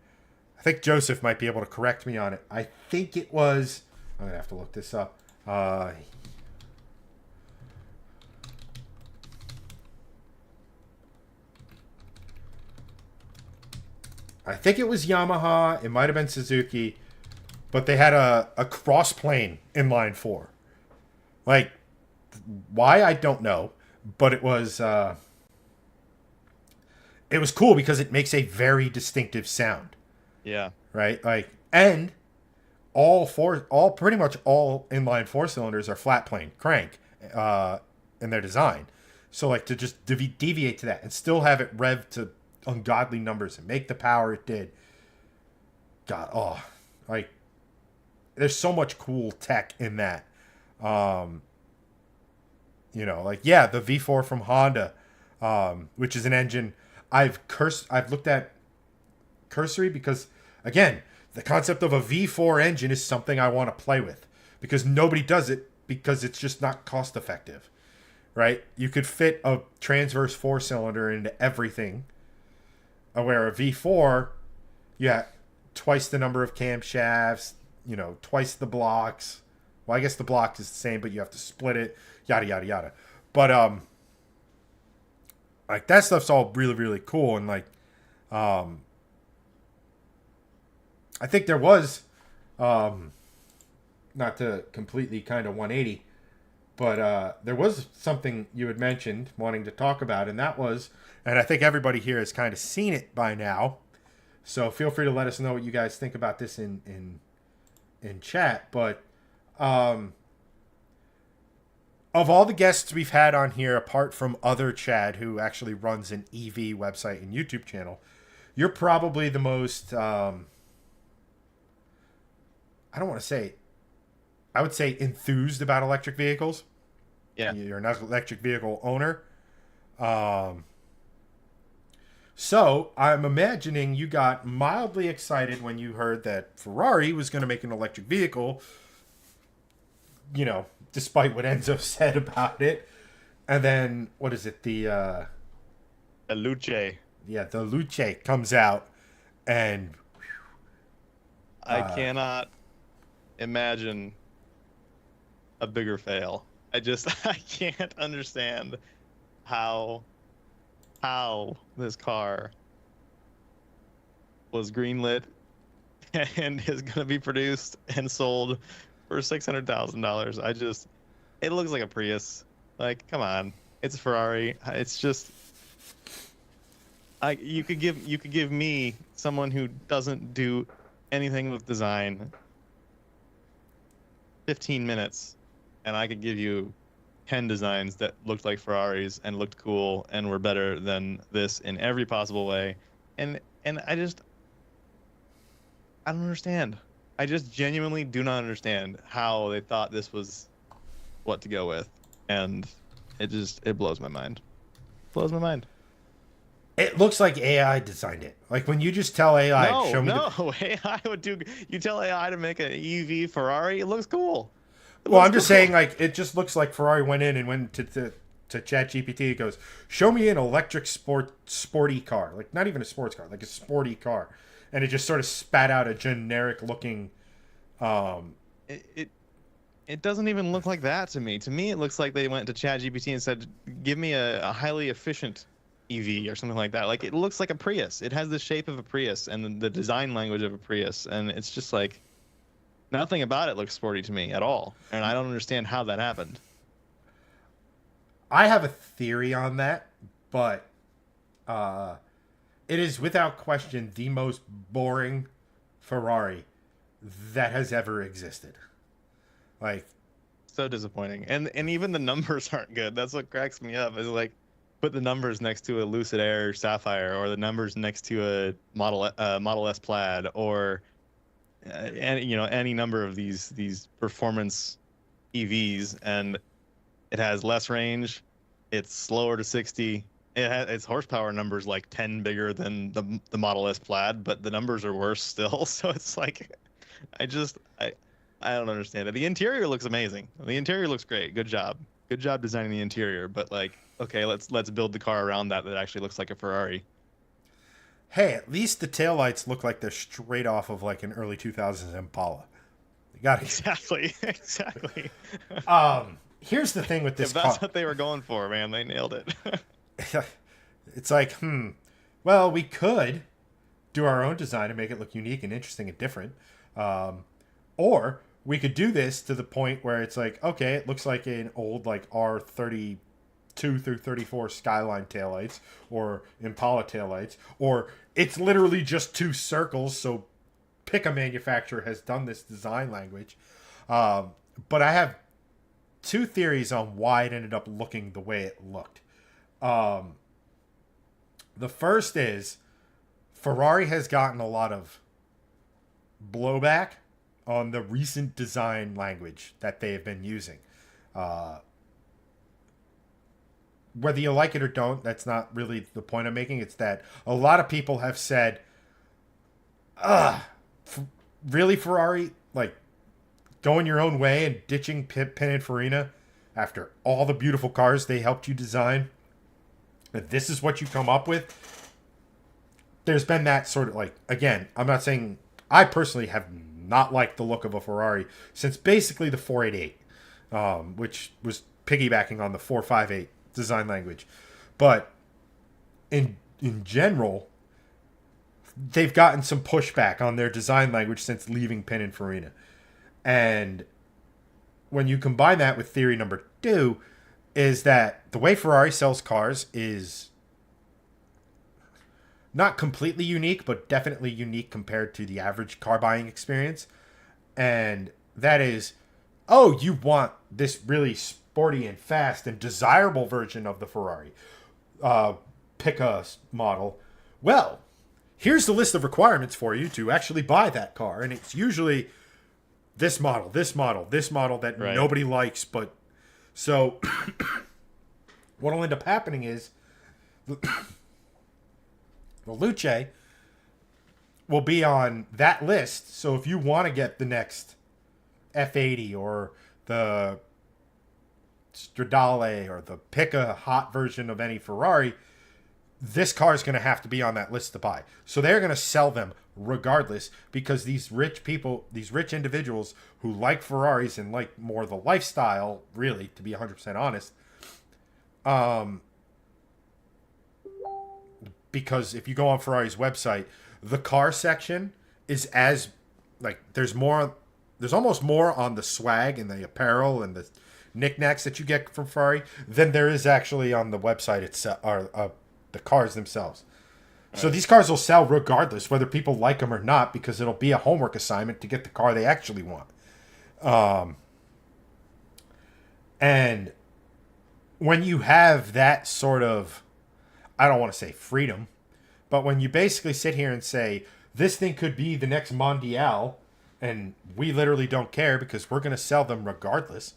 I think Joseph might be able to correct me on it. I think it was, I'm going to have to look this up. I think it was Yamaha. It might have been Suzuki. But they had a cross plane inline 4. Like, why? I don't know. But it was cool because it makes a very distinctive sound. Yeah. Right? Like, and all pretty much all inline four cylinders are flat plane crank in their design. So like to just deviate to that and still have it rev to ungodly numbers and make the power it did. God, like there's so much cool tech in that. Um, like yeah, the V4 from Honda, which is an engine I've looked at cursory because again, the concept of a V4 engine is something I want to play with because nobody does it because it's just not cost effective, right? You could fit a transverse four cylinder into everything, where a V4, yeah, twice the number of camshafts, twice the blocks. Well, I guess the block is the same, but you have to split it, yada yada yada. But like that stuff's all really really cool, and like I think there was, not to completely kind of 180, but there was something you had mentioned wanting to talk about, and that was, and I think everybody here has kind of seen it by now. So feel free to let us know what you guys think about this in chat. But of all the guests we've had on here, apart from other Chad, who actually runs an EV website and YouTube channel, you're probably the most I don't want to say, I would say enthused about electric vehicles. Yeah. You're an electric vehicle owner. So I'm imagining you got mildly excited when you heard that Ferrari was going to make an electric vehicle, despite what Enzo said about it. And then, what is it? The Luce. Yeah, the Luce comes out and I cannot imagine a bigger fail. I can't understand how this car was greenlit and is going to be produced and sold for $600,000. It looks like a Prius. Like, come on, it's a Ferrari. It's just, you could give me, someone who doesn't do anything with design, 15 minutes, and I could give you 10 designs that looked like Ferraris and looked cool and were better than this in every possible way. And I don't understand. I just genuinely do not understand how they thought this was what to go with. And it blows my mind. Blows my mind. it looks like AI designed it. Like when you just tell AI, show me. AI would do. You tell AI to make an EV Ferrari, it looks cool. Well, I'm just saying, like, it just looks like Ferrari went in and went to ChatGPT. It goes, show me an electric sporty car. Like, not even a sports car, like a sporty car. And it just sort of spat out a generic looking. It doesn't even look like that to me. To me, it looks like they went to ChatGPT and said, give me a highly efficient EV or something like that. Like, it looks like a Prius. It has the shape of a Prius and the design language of a Prius. And it's just like, nothing about it looks sporty to me at all, and I don't understand how that happened. I have a theory on that, but it is without question the most boring Ferrari that has ever existed. Like, so disappointing, and even the numbers aren't good. That's what cracks me up. Is like, put the numbers next to a Lucid Air Sapphire, or the numbers next to a Model S Plaid, or any number of these performance EVs, and it has less range, it's slower to 60, its horsepower numbers like 10 bigger than the Model S Plaid, but the numbers are worse still. So it's like, I don't understand it. The interior looks amazing. The interior looks great. Good job designing the interior. But like, okay, let's build the car around that actually looks like a Ferrari. Hey, at least the taillights look like they're straight off of like an early 2000s Impala. You got it. Exactly. Here's the thing with this if that's car. what they were going for, man, they nailed it. It's like, well, we could do our own design and make it look unique and interesting and different. Or we could do this to the point where it's like, okay, it looks like an old like R32 through 34 Skyline taillights or Impala taillights, or it's literally just two circles, so pick a manufacturer has done this design language. Um, but I have two theories on why it ended up looking the way it looked. Um, the first is Ferrari has gotten a lot of blowback on the recent design language that they have been using. Uh, Whether you like it or don't, that's not really the point I'm making. It's that a lot of people have said, really, Ferrari? Like, going your own way and ditching Pininfarina after all the beautiful cars they helped you design? If this is what you come up with? There's been that sort of, like, again, I'm not saying, I personally have not liked the look of a Ferrari since basically the 488, which was piggybacking on the 458 design language. But in general, they've gotten some pushback on their design language since leaving Pininfarina. And when you combine that with theory number two, is that the way Ferrari sells cars is not completely unique, but definitely unique compared to the average car buying experience. And that is, oh, you want this really sporty and fast and desirable version of the Ferrari. Pick a model. Well, here's the list of requirements for you to actually buy that car. And it's usually this model, this model, this model that nobody likes. But so what will end up happening is the Luce will be on that list. So if you want to get the next F80 or the Stradale or the pick a hot version of any Ferrari, this car is going to have to be on that list to buy. So they're going to sell them regardless, because these rich people, these rich individuals who like Ferraris and like more the lifestyle, really, to be 100% honest, because if you go on Ferrari's website, the car section is as, like, there's almost more on the swag and the apparel and the knickknacks that you get from Ferrari than there is actually on the website itself, or the cars themselves. Right. So these cars will sell regardless, whether people like them or not, because it'll be a homework assignment to get the car they actually want. And when you have that sort of, I don't want to say freedom, but when you basically sit here and say, this thing could be the next Mondial, and we literally don't care because we're going to sell them regardless,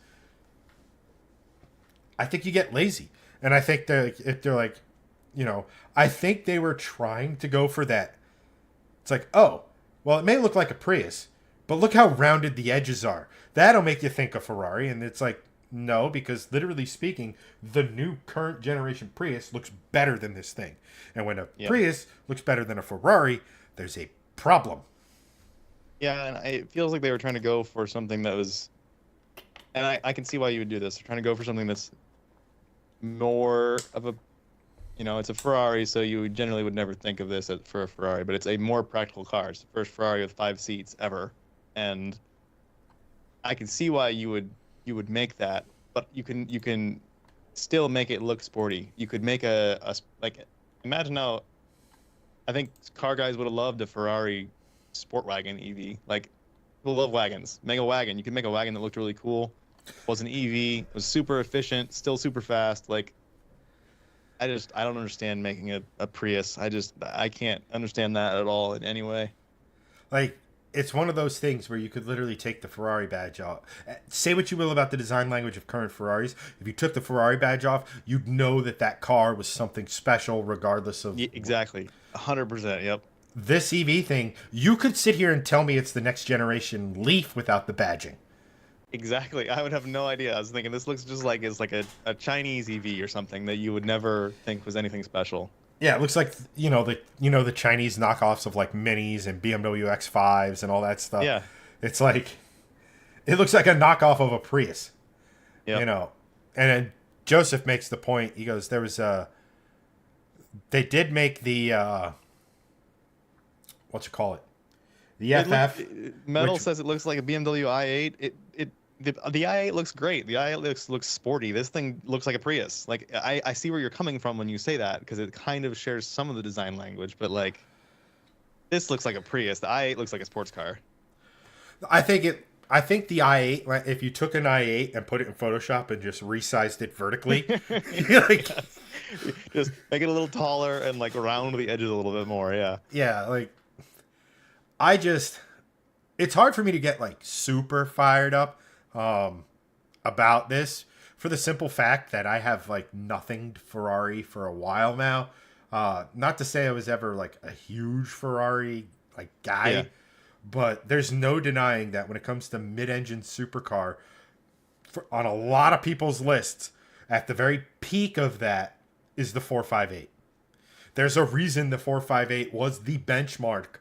I think you get lazy. And I think that if they're like, I think they were trying to go for that. It's like, oh, well, it may look like a Prius, but look how rounded the edges are. That'll make you think of Ferrari. And it's like, no, because literally speaking, the new current generation Prius looks better than this thing. And when a Prius looks better than a Ferrari, there's a problem. Yeah, and it feels like they were trying to go for something that was, and I can see why you would do this. They're trying to go for something that's more of a, it's a Ferrari, so you generally would never think of this for a Ferrari, but it's a more practical car. It's the first Ferrari with 5 seats ever, and I can see why you would make that, but you can still make it look sporty. You could make like, imagine how, I think car guys would have loved a Ferrari sport wagon EV. Like, people love wagons. Make a wagon. You could make a wagon that looked really cool. Was an EV, was super efficient, still super fast. Like, I don't understand making a Prius. I can't understand that at all in any way. Like, it's one of those things where you could literally take the Ferrari badge off. Say what you will about the design language of current Ferraris. If you took the Ferrari badge off, you'd know that car was something special regardless of... Yeah, exactly. 100%, yep. This EV thing, you could sit here and tell me it's the next generation Leaf without the badging. Exactly. I would have no idea. I was thinking this looks just like it's like a Chinese EV or something that you would never think was anything special. Yeah, it looks like the Chinese knockoffs of like Minis and BMW X5s and all that stuff. Yeah. It's like, it looks like a knockoff of a Prius. Yeah. And then Joseph makes the point. He goes, they did make the the FF. Metal says it looks like a BMW i8. The i8 looks great. The i8 looks sporty. This thing looks like a Prius. Like, I see where you're coming from when you say that, because it kind of shares some of the design language, but like, This looks like a Prius. The i8 looks like a sports car. I think the i8, like, if you took an i8 and put it in Photoshop and just resized it vertically, like, Yes. Just make it a little taller and like round the edges a little bit more. Yeah. yeah, like I just, it's hard for me to get like super fired up about this for the simple fact that I have like nothing Ferrari for a while now. Not to say I was ever like a huge Ferrari like guy, Yeah. but there's no denying that when it comes to mid-engine supercar, on a lot of people's lists, at the very peak of that is the 458. There's a reason the 458 was the benchmark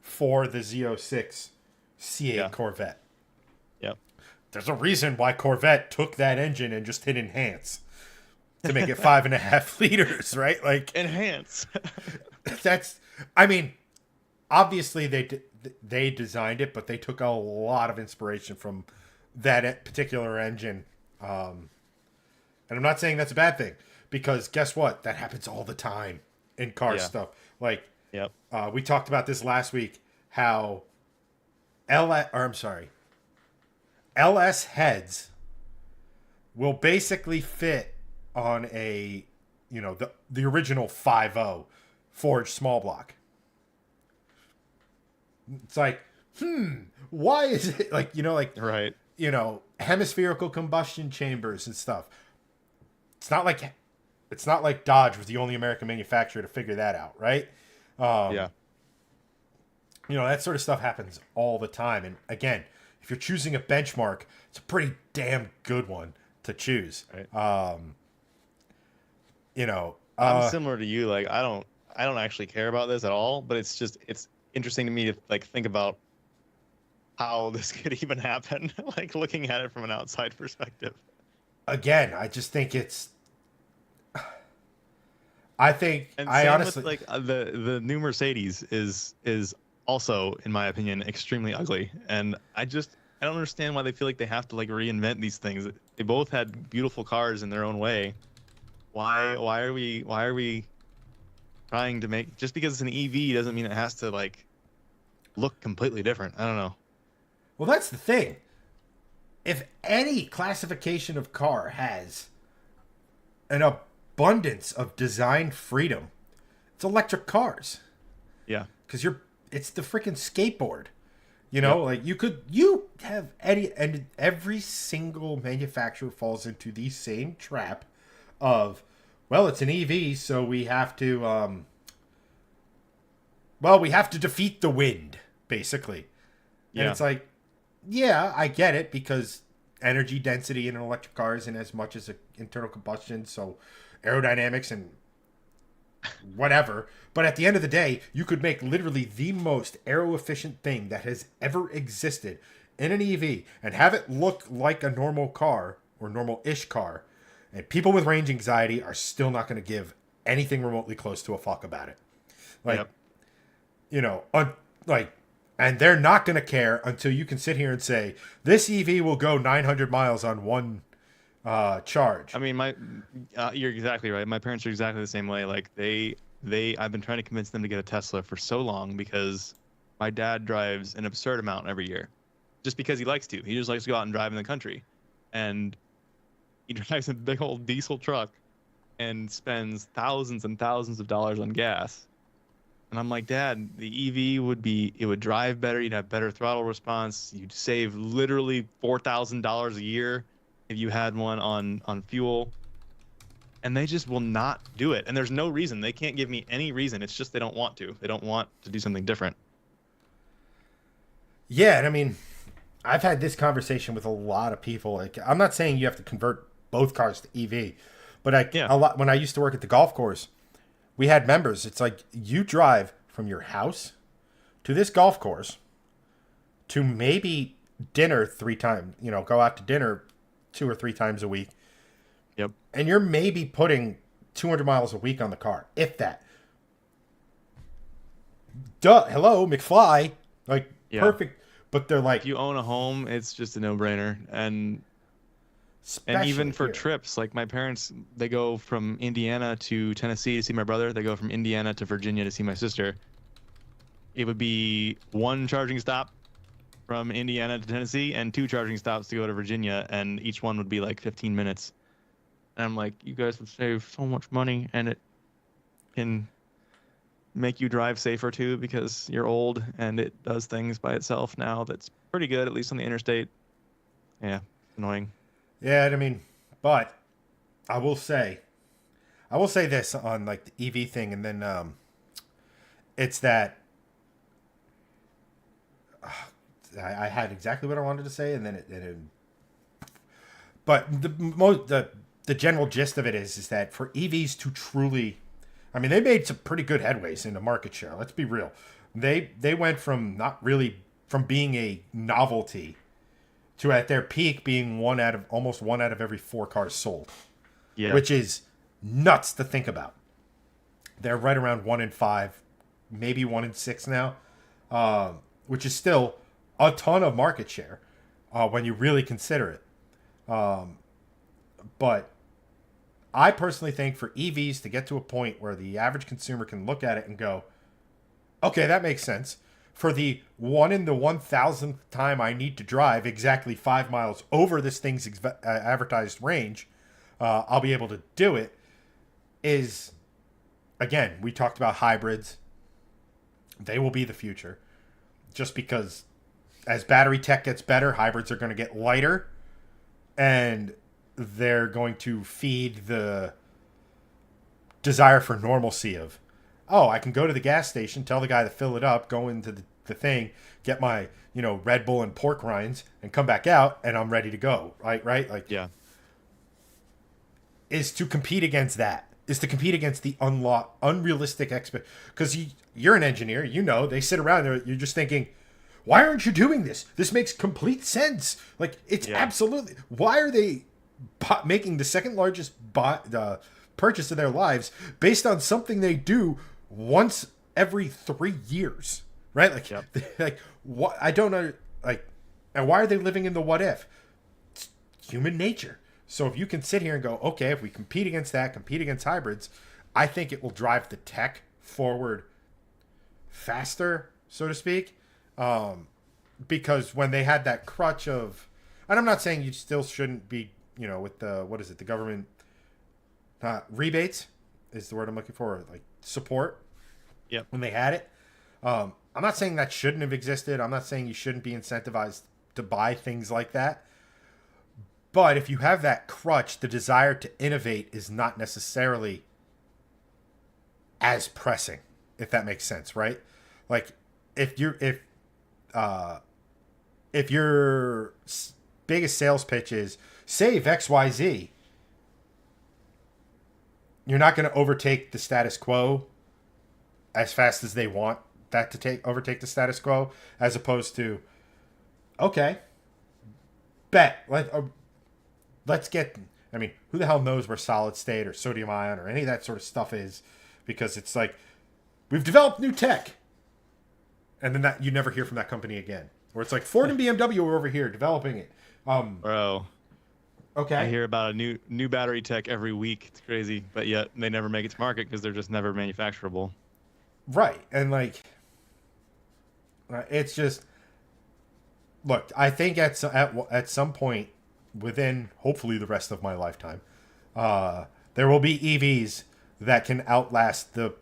for the Z06 C8 Yeah. Corvette. Yep. There's a reason why Corvette took that engine and just hit enhance to make it 5.5 liters, right? Like, Enhance. that's, I mean, obviously they designed it, but they took a lot of inspiration from that particular engine. And I'm not saying that's a bad thing, because guess what? That happens all the time in car Yeah. stuff. Like, Yep. we talked about this last week, how LS heads will basically fit on a, the original 5.0 forged small block. It's like, why is it like, Right. hemispherical combustion chambers and stuff. It's not like Dodge was the only American manufacturer to figure that out, right? Yeah. That sort of stuff happens all the time. And again, if you're choosing a benchmark, it's a pretty damn good one to choose. Right. I'm similar to you. Like I don't actually care about this at all, but it's interesting to me to like think about how this could even happen, like looking at it from an outside perspective. again, I just think it's. And I same honestly, with like the new Mercedes is also, in my opinion, extremely ugly. And I don't understand why they feel like they have to like reinvent these things. They both had beautiful cars in their own way. Why are we trying to make, just because it's an EV doesn't mean it has to like look completely different. I don't know. well, that's the thing. If any classification of car has an abundance of design freedom, it's electric cars. Yeah. Because it's the freaking skateboard. Yep. Like you have and every single manufacturer falls into the same trap of, well, it's an EV, so we have to defeat the wind, basically. And Yeah. it's like, yeah, I get it, because energy density in an electric car isn't as much as an internal combustion, so aerodynamics and whatever. But at the end of the day, you could make literally the most aero efficient thing that has ever existed in an EV and have it look like a normal car or normal-ish car, and people with range anxiety are still not going to give anything remotely close to a fuck about it. Like, Yep. and they're not going to care until you can sit here and say, this EV will go 900 miles on one charge. I mean, you're exactly right. My parents are exactly the same way. Like I've been trying to convince them to get a Tesla for so long, because my dad drives an absurd amount every year, just because he likes to. He just likes to go out and drive in the country, and he drives a big old diesel truck and spends thousands and thousands of dollars on gas. And I'm like, Dad, the EV would drive better. You'd have better throttle response. You'd save literally $4,000 a year if you had one on fuel. And they just will not do it. And there's no reason. They can't give me any reason. It's just they don't want to. They don't want to do something different. Yeah, and I mean, I've had this conversation with a lot of people. Like, I'm not saying you have to convert both cars to EV, but a lot, when I used to work at the golf course, we had members. It's like, you drive from your house to this golf course to maybe dinner 3 times, go out to dinner 2 or 3 times a week. Yep. And you're maybe putting 200 miles a week on the car, if that. Duh, hello, McFly. Like, Yeah. perfect. But they're like, If you own a home, it's just a no-brainer. And even for here. trips, like my parents, they go from Indiana to Tennessee to see my brother. They go from Indiana to Virginia to see my sister. it would be one charging stop from Indiana to Tennessee and two charging stops to go to Virginia, and each one would be like 15 minutes. And I'm like, you guys would save so much money, and it can make you drive safer too because you're old and it does things by itself now that's pretty good, at least on the interstate. Yeah, annoying. Yeah, I mean, but I will say, I will say this on like the EV thing, and then it's that I had exactly what I wanted to say, and then but the general gist of it is that for EVs to truly, I mean, they made some pretty good headways into market share. Let's be real. They went from not really from being a novelty to at their peak being almost one out of every four cars sold, Yeah. which is nuts to think about. They're right around 1 in 5, maybe 1 in 6 now, which is still a ton of market share when you really consider it. But I personally think for EVs to get to a point where the average consumer can look at it and go, okay, that makes sense. For the 1 in the 1,000th time I need to drive exactly 5 miles over this thing's advertised range, I'll be able to do it. Is, again, we talked about hybrids. They will be the future. Just because as battery tech gets better, hybrids are going to get lighter, and they're going to feed the desire for normalcy of, oh, I can go to the gas station, tell the guy to fill it up, go into the thing, get my, Red Bull and pork rinds, and come back out, and I'm ready to go. Right? Like, Yeah. is to compete against that. Is to compete against the unrealistic because you're an engineer, they sit around there, you're just thinking, why aren't you doing this? This makes complete sense. Like, it's absolutely, why are they making the second largest purchase of their lives based on something they do once every 3 years, right? Like, like what? I don't know. Like, and why are they living in the what if? It's human nature. So if you can sit here and go, okay, if we compete against that, compete against hybrids, I think it will drive the tech forward faster, so to speak. Because when they had that crutch of, and I'm not saying you still shouldn't be, with the, what is it, the government rebates is the word I'm looking for, like support. Yep. When they had it, I'm not saying that shouldn't have existed. I'm not saying you shouldn't be incentivized to buy things like that. But if you have that crutch, the desire to innovate is not necessarily as pressing, if that makes sense, right? Like, if your biggest sales pitch is save XYZ, you're not going to overtake the status quo as fast as they want that to overtake the status quo, as opposed to, okay, bet, let's get, I mean, who the hell knows where solid state or sodium ion or any of that sort of stuff is, because it's like, we've developed new tech, and then that you never hear from that company again. Or it's like Ford and BMW are over here developing it. Bro. Okay. I hear about a new battery tech every week. It's crazy, but yet they never make it to market because they're just never manufacturable. Right, and like, it's just, look, I think at some point within hopefully the rest of my lifetime, there will be EVs that can outlast the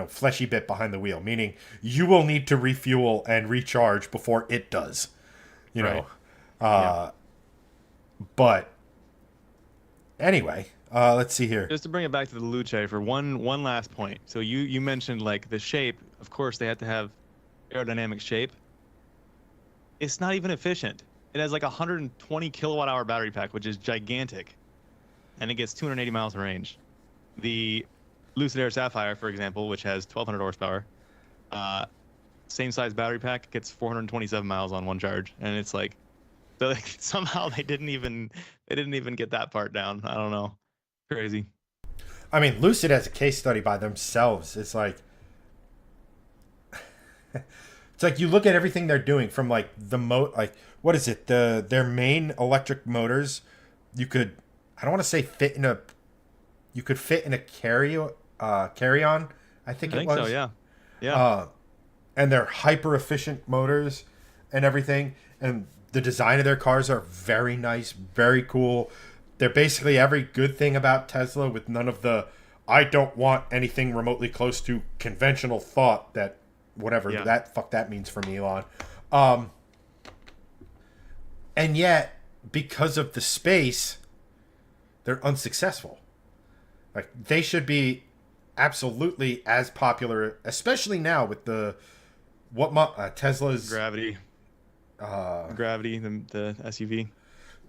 fleshy bit behind the wheel, meaning you will need to refuel and recharge before it does. But anyway, let's see here. Just to bring it back to the Luce for one last point. So you mentioned like the shape. Of course, they had to have aerodynamic shape. It's not even efficient. It has like a 120 kilowatt hour battery pack, which is gigantic, and it gets 280 miles of range. The Lucid Air Sapphire, for example, which has 1,200 horsepower, same size battery pack, gets 427 miles on one charge, and it's like, so like, somehow they didn't even get that part down. I don't know, crazy. I mean, Lucid as a case study by themselves, it's like you look at everything they're doing from like what is it, their main electric motors, you could, I don't want to say fit in a carry-on, I think it was. So, yeah. and they're hyper efficient motors and everything. And the design of their cars are very nice, very cool. They're basically every good thing about Tesla with none of the I don't want anything remotely close to conventional thought that whatever Yeah. that means from Elon. Um, and yet, because of the space, they're unsuccessful. Like they should be absolutely as popular, especially now with the Tesla's Gravity. Gravity, the SUV.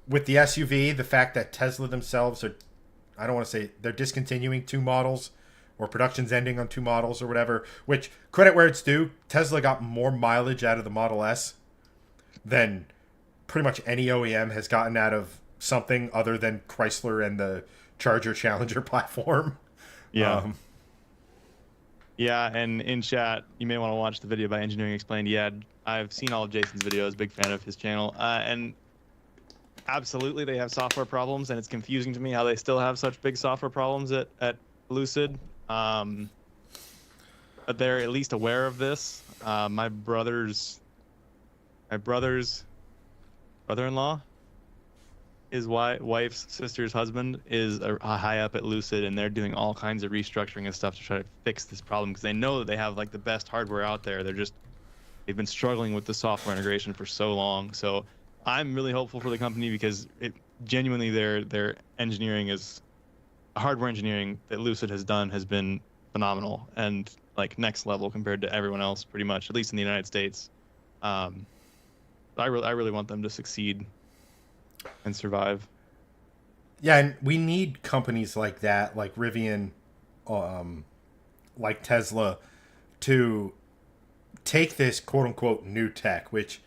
with the SUV, the fact that Tesla themselves are, I don't want to say they're discontinuing two models or production's ending on two models or whatever, which credit where it's due, Tesla got more mileage out of the Model S than pretty much any OEM has gotten out of something other than Chrysler and the Charger Challenger platform. Yeah. Um, Yeah, and in chat, you may want to watch the video by Engineering Explained. Yeah, I've seen all of Jason's videos, big fan of his channel. And absolutely, they have software problems, and it's confusing to me how they still have such big software problems at Lucid. But they're at least aware of this. My brother's brother-in-law, his wife's sister's husband is a high up at Lucid, and they're doing all kinds of restructuring and stuff to try to fix this problem because they know that they have like the best hardware out there. They've been struggling with the software integration for so long. So I'm really hopeful for the company because it genuinely their engineering hardware engineering that Lucid has done has been phenomenal and like next level compared to everyone else, pretty much, at least in the United States. I really want them to succeed and survive. yeah, and we need companies like that, like Rivian, like Tesla, to take this quote unquote new tech, which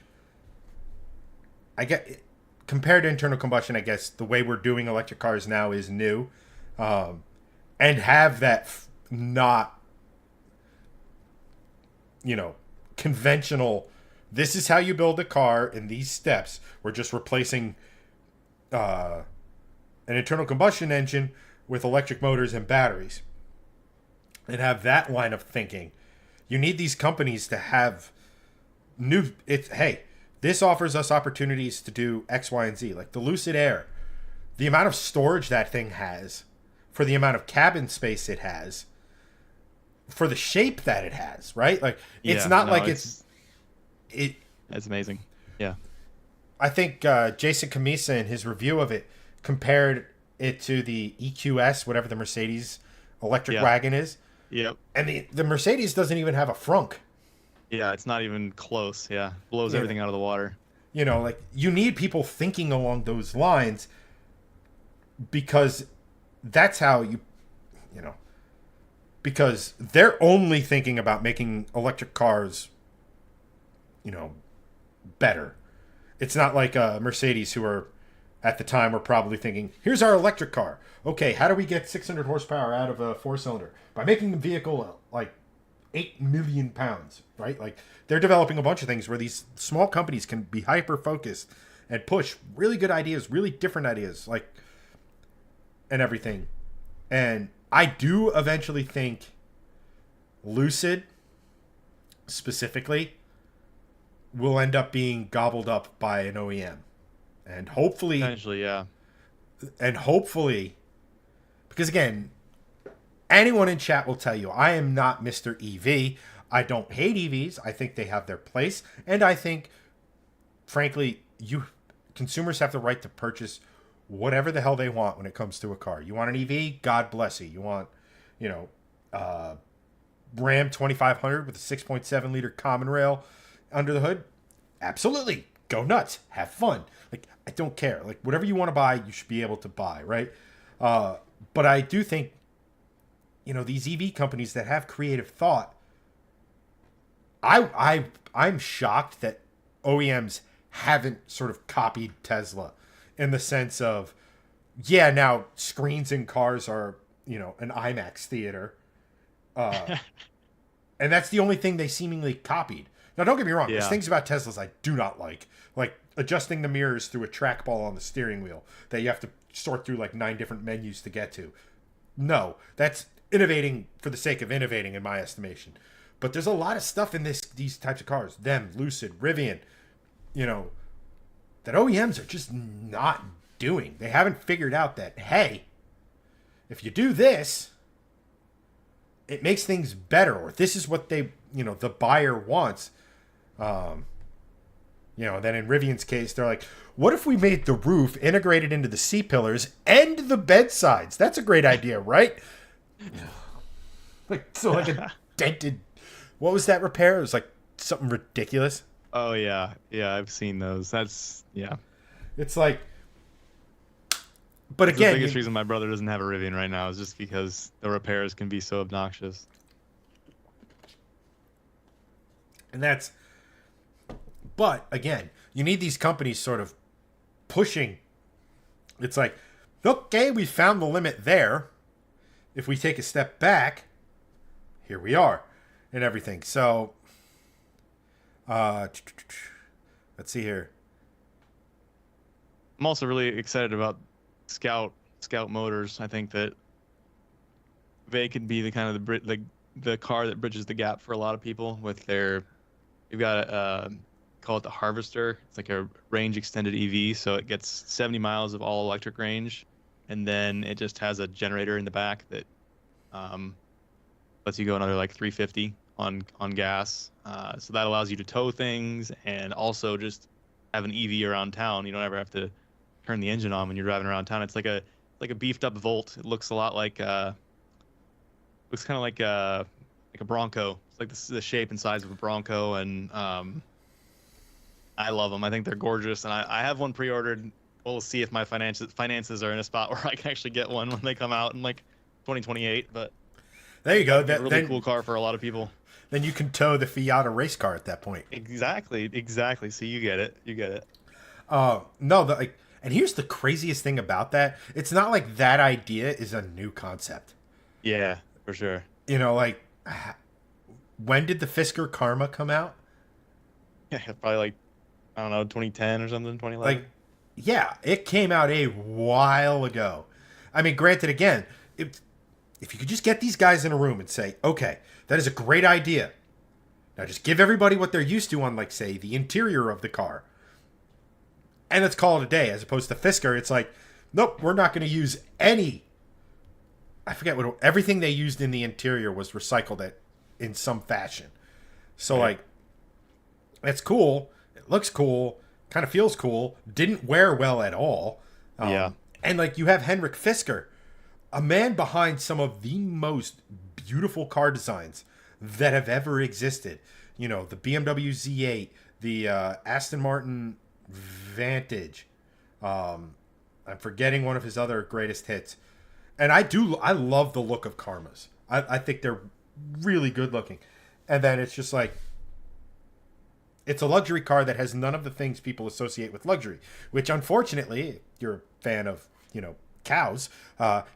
I get compared to internal combustion, I guess the way we're doing electric cars now is new, and have that not, conventional. This is how you build a car in these steps. We're just replacing an internal combustion engine with electric motors and batteries, and have that line of thinking. You need these companies to have hey, this offers us opportunities to do X, Y, and Z. Like the Lucid Air, the amount of storage that thing has, for the amount of cabin space it has, for the shape that it has, right? Like it's not like it's amazing. Yeah. I think Jason Camisa in his review of it compared it to the EQS, whatever the Mercedes electric wagon is. Yep. And the Mercedes doesn't even have a frunk. Yeah, it's not even close. Yeah. Blows everything out of the water. Like you need people thinking along those lines because that's how because they're only thinking about making electric cars, better. It's not like Mercedes, who are at the time were probably thinking, here's our electric car. Okay, how do we get 600 horsepower out of a four-cylinder? By making the vehicle like 8 million pounds, right? Like they're developing a bunch of things where these small companies can be hyper-focused and push really good ideas, really different ideas, like, and everything. And I do eventually think Lucid, specifically, will end up being gobbled up by an OEM. And hopefully... Potentially, yeah. And hopefully... Because, again, anyone in chat will tell you, I am not Mr. EV. I don't hate EVs. I think they have their place. And I think, frankly, consumers have the right to purchase whatever the hell they want when it comes to a car. You want an EV? God bless you. You want, Ram 2500 with a 6.7 liter common rail under the hood? Absolutely. Go nuts. Have fun. Like, I don't care. Like, whatever you want to buy, you should be able to buy, right? But I do think, these EV companies that have creative thought, I'm shocked that OEMs haven't sort of copied Tesla in the sense of, now screens in cars are, an IMAX theater. And that's the only thing they seemingly copied. Now, don't get me wrong. There's things about Teslas I do not like adjusting the mirrors through a trackball on the steering wheel that you have to sort through like 9 different menus to get to. No, that's innovating for the sake of innovating, in my estimation. But there's a lot of stuff in these types of cars, them, Lucid, Rivian, you know, that OEMs are just not doing. They haven't figured out that, hey, if you do this, it makes things better, or this is what they, the buyer wants. Then in Rivian's case, they're like, what if we made the roof integrated into the C-pillars and the bed sides? That's a great idea, right? Like a dented. What was that repair? It was like something ridiculous. Oh yeah, yeah, I've seen those. That's yeah. It's like, but That's again, the biggest reason my brother doesn't have a Rivian right now is just because the repairs can be so obnoxious. and that's. But again, you need these companies sort of pushing. It's like, okay, we found the limit there. If we take a step back, here we are, and everything. So, let's see here. I'm also really excited about Scout Motors. I think that they could be the kind of the car that bridges the gap for a lot of people with their. We've got call it the Harvester. It's like a range extended EV, so it gets 70 miles of all electric range, and then it just has a generator in the back that lets you go another like 350 on gas. So that allows you to tow things and also just have an EV around town. You don't ever have to turn the engine on when you're driving around town. It's like a beefed up Volt. It looks a lot like looks kind of like a Bronco. It's like the shape and size of a Bronco, and I love them. I think they're gorgeous, and I have one pre-ordered. We'll see if my finances are in a spot where I can actually get one when they come out in like 2028. But there you go. That really cool car for a lot of people. Then you can tow the Fiat race car at that point. Exactly. So you get it. No, and here's the craziest thing about that. It's not like that idea is a new concept. Yeah, for sure. Like, when did the Fisker Karma come out? Yeah, probably like, I don't know, 2010 or something, 2011. Like, yeah, it came out a while ago. I mean, granted, again, if you could just get these guys in a room and say, okay, that is a great idea. Now just give everybody what they're used to on, like, say, the interior of the car. And let's call it a day. As opposed to Fisker, it's like, nope, we're not going to use any. I forget what everything they used in the interior was recycled in some fashion. So, right. Like, that's cool. It looks cool. Kind of feels cool. Didn't wear well at all. Yeah. And, like, you have Henrik Fisker, a man behind some of the most beautiful car designs that have ever existed. The BMW Z8, the Aston Martin Vantage. I'm forgetting one of his other greatest hits. And I love the look of Karmas. I think they're really good looking. And then it's just like, it's a luxury car that has none of the things people associate with luxury, which unfortunately, if you're a fan of, cows,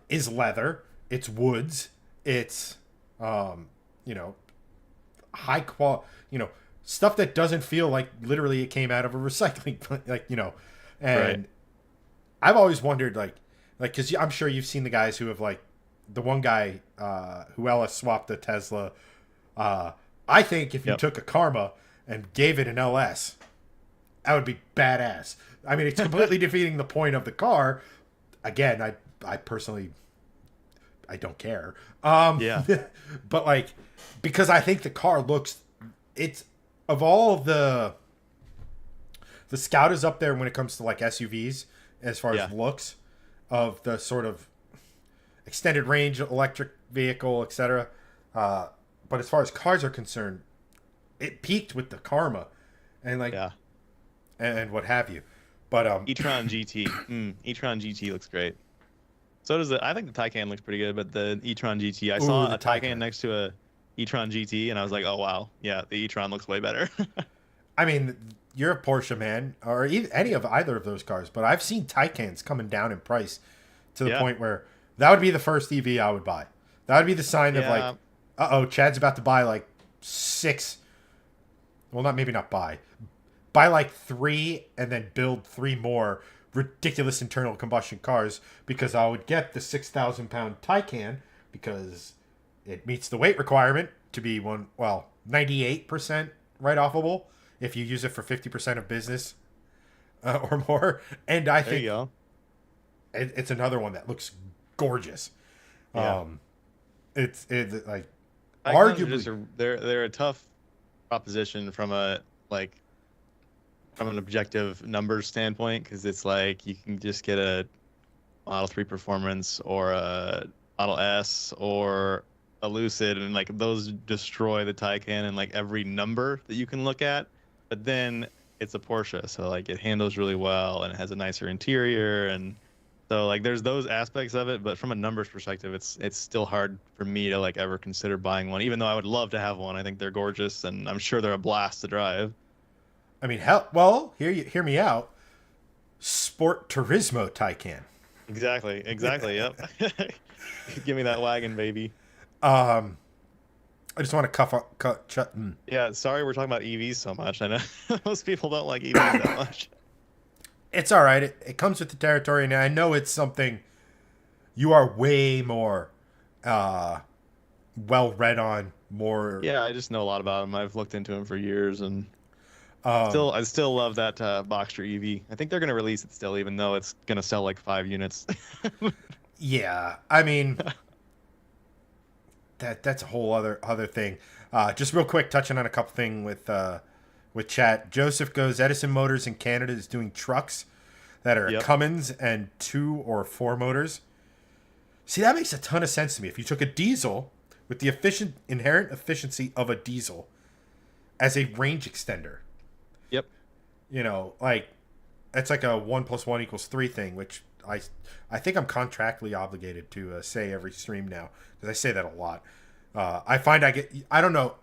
is leather, it's woods, it's, high quality, stuff that doesn't feel like literally it came out of a recycling, and right. I've always wondered, because I'm sure you've seen the guys who have, the one guy who LS swapped a Tesla. I think if you took a Karma and gave it an LS, that would be badass. I mean, it's completely defeating the point of the car. Again, I personally, I don't care. Yeah. But because I think the car looks, it's, of all the Scout is up there when it comes to SUVs as far as looks of the sort of extended range electric vehicle, etc. But as far as cars are concerned, it peaked with the Karma, and and what have you. But e-tron GT, e-tron GT looks great. So does I think the Taycan looks pretty good, but the e-tron GT, I saw a Taycan next to a e-tron GT, and I was like, oh wow, yeah, the e-tron looks way better. I mean, you're a Porsche man, or any of either of those cars, but I've seen Taycans coming down in price to the point where that would be the first EV I would buy. That would be the sign of Chad's about to buy 6. Well, maybe not buy 3 and then build 3 more ridiculous internal combustion cars, because I would get the 6,000 pound Taycan because it meets the weight requirement to be one. Well, 98% write offable if you use it for 50% of business or more. And I There you think go. it's another one that looks gorgeous. Yeah. Um, it's like Icons are just arguably, they're a tough proposition from a like from an objective numbers standpoint because it's like you can just get a Model 3 Performance or a Model S or a Lucid, and like those destroy the Taycan and like every number that you can look at. But then it's a Porsche, so like it handles really well and it has a nicer interior, and so like there's those aspects of it. But from a numbers perspective, it's still hard for me to like ever consider buying one, even though I would love to have one. I think they're gorgeous, and I'm sure they're a blast to drive. I mean, hell, well, hear me out. Sport Turismo Taycan. Exactly, exactly. Yep. Give me that wagon, baby. Um, I just want to Yeah, sorry we're talking about EVs so much. I know most people don't like EVs that much. It's all right. It comes with the territory, and I know it's something you are way more uh, well read on. More, Yeah, I just know a lot about them. I've looked into them for years, and um, I still love that Boxster EV. I think they're gonna release it still, even though it's gonna sell like 5 units. yeah. I mean, that's a whole other thing. Just real quick, touching on a couple thing with chat. Joseph goes, Edison Motors in Canada is doing trucks that are a Yep, Cummins and 2 or 4 motors. See, that makes a ton of sense to me. If you took a diesel with the inherent efficiency of a diesel as a range extender, yep. like it's like a 1+1=3 thing, which I think I'm contractually obligated to say every stream now because I say that a lot. I find I don't know,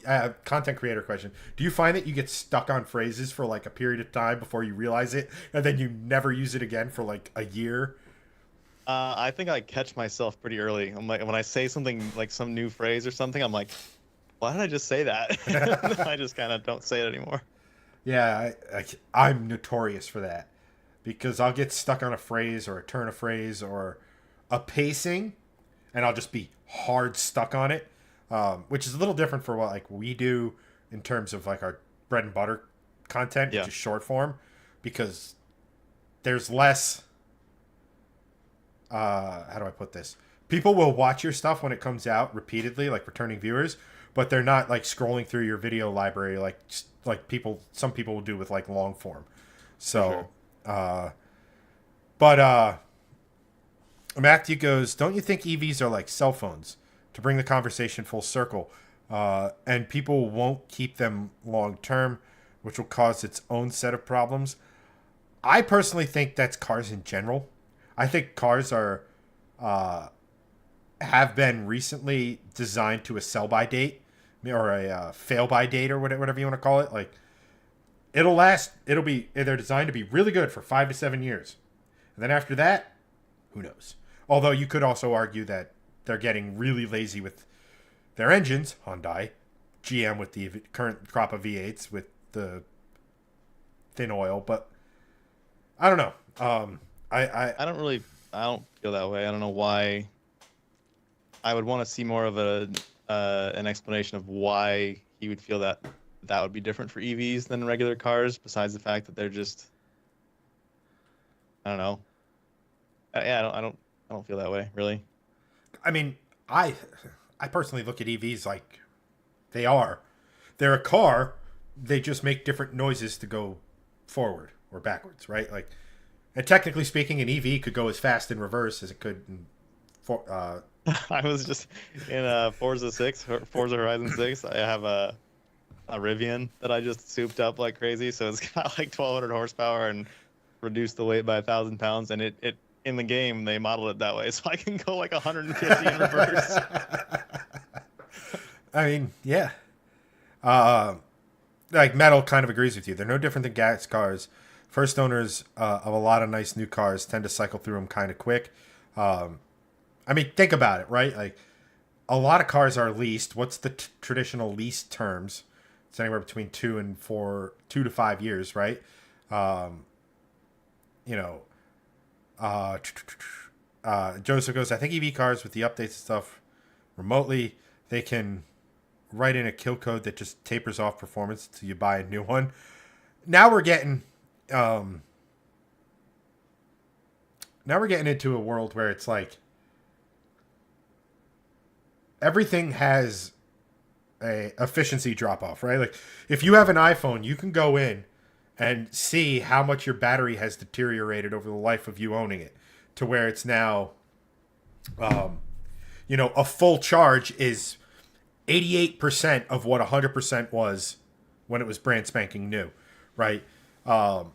content creator question. Do you find that you get stuck on phrases for like a period of time before you realize it, and then you never use it again for like a year? I think I catch myself pretty early. I'm like, when I say something like some new phrase or something, I'm like, why did I just say that? I just kind of don't say it anymore. Yeah, I'm notorious for that because I'll get stuck on a phrase or a turn of phrase or a pacing, and I'll just be hard stuck on it, which is a little different for what like we do in terms of like our bread and butter content, which Yeah. is short form, because there's less. How do I put this? People will watch your stuff when it comes out repeatedly, like returning viewers, but they're not like scrolling through your video library like some people will do with like long form. For sure. So, uh, but Matthew goes, don't you think EVs are like cell phones? To bring the conversation full circle, and people won't keep them long term, which will cause its own set of problems. I personally think that's cars in general. I think cars are uh, have been recently designed to a sell by date or a fail by date or whatever you want to call it. Like it'll last. They're designed to be really good for 5 to 7 years, and then after that, who knows? Although you could also argue that they're getting really lazy with their engines. Hyundai, GM with the current crop of V8s with the thin oil, but I don't know. I I don't feel that way. I don't know why. I would want to see more of an explanation of why he would feel that that would be different for EVs than regular cars, besides the fact that they're just, I don't know. Yeah, I don't feel that way, really. I mean, I I personally look at EVs like they are. They're a car. They just make different noises to go forward or backwards, right? Like, and technically speaking, an EV could go as fast in reverse as it could in I was just in Forza Horizon 6. I have a Rivian that I just souped up like crazy, so it's got like 1,200 horsepower and reduced the weight by 1,000 pounds, and it in the game they modeled it that way, so I can go like 150 in reverse. I mean, yeah. Uh, like Metal kind of agrees with you. They're no different than gas cars. First owners of a lot of nice new cars tend to cycle through them kind of quick. Um, I mean, think about it, right? Like a lot of cars are leased. What's the traditional lease terms? It's anywhere between 2 to 5 years, right? Um, you know, uh, Joseph goes, I think EV cars with the updates and stuff remotely, they can write in a kill code that just tapers off performance until you buy a new one. Now we're getting um, into a world where it's like everything has a efficiency drop off, right? Like if you have an iPhone, you can go in and see how much your battery has deteriorated over the life of you owning it, to where it's now, a full charge is 88% of what 100% was when it was brand spanking new, right? And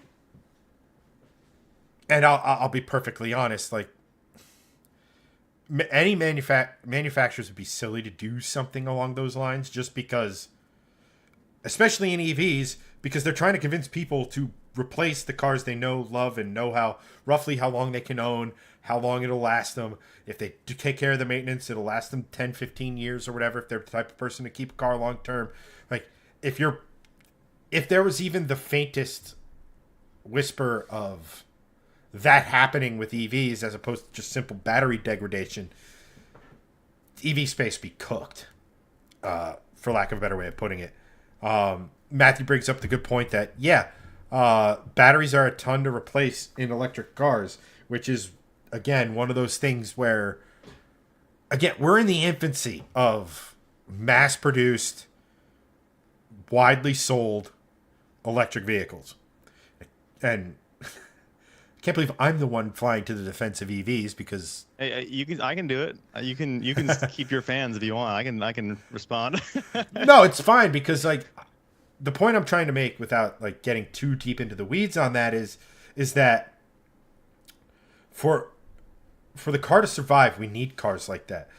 I'll be perfectly honest, like any manufacturers would be silly to do something along those lines, just because, especially in EVs, because they're trying to convince people to replace the cars they know, love, and know roughly how long they can own, how long it'll last them. If they do take care of the maintenance, it'll last them 10, 15 years or whatever, if they're the type of person to keep a car long term. Like if there was even the faintest whisper of that happening with EVs as opposed to just simple battery degradation, EV space be cooked, for lack of a better way of putting it. Matthew brings up the good point that, batteries are a ton to replace in electric cars, which is, again, one of those things where, again, we're in the infancy of mass-produced, widely sold electric vehicles. And can't believe I'm the one flying to the defense of EVs because I can do it. You can keep your fans if you want. I can respond. no, it's fine because like the point I'm trying to make without like getting too deep into the weeds on that is that for the car to survive, we need cars like that.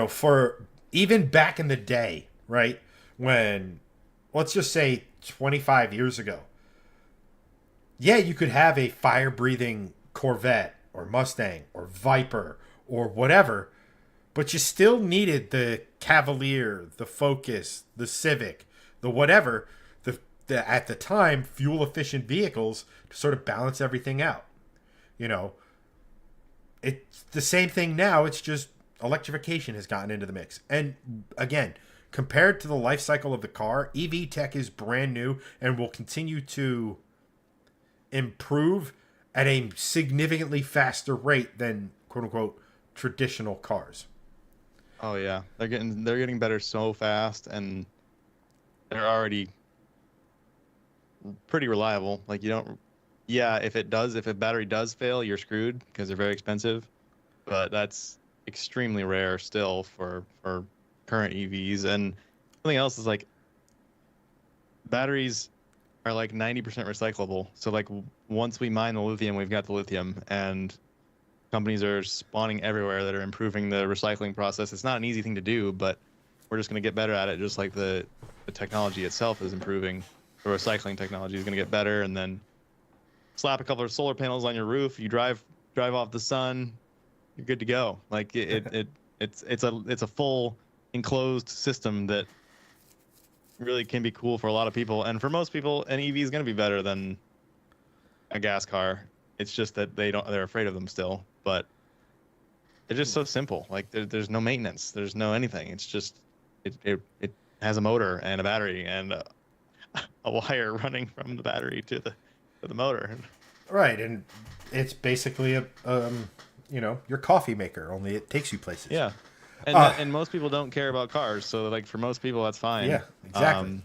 For even back in the day, right? When, let's just say 25 years ago, you could have a fire-breathing Corvette or Mustang or Viper or whatever, but you still needed the Cavalier, the Focus, the Civic, the whatever, the at the time, fuel-efficient vehicles to sort of balance everything out. It's the same thing now. It's just electrification has gotten into the mix. And again, compared to the life cycle of the car, EV tech is brand new and will continue to improve at a significantly faster rate than quote unquote traditional cars. Oh yeah, they're getting better so fast, and they're already pretty reliable. Like you don't, if a battery does fail, you're screwed because they're very expensive. But that's extremely rare still for current EVs. And something else is like batteries are like 90% recyclable. So like once we mine the lithium, we've got the lithium, and companies are spawning everywhere that are improving the recycling process. It's not an easy thing to do, but we're just going to get better at it, just like the technology itself is improving. The recycling technology is going to get better, and then slap a couple of solar panels on your roof, you drive off the sun, you're good to go. Like it's a full enclosed system that really can be cool for a lot of people, and for most people an EV is going to be better than a gas car. It's just that they're afraid of them still, but they're just so simple. Like there's no maintenance, there's no anything. It's just it has a motor and a battery and a wire running from the battery to the motor. Right, and it's basically a your coffee maker, only it takes you places. Yeah. And most people don't care about cars, so like for most people that's fine. Yeah, exactly.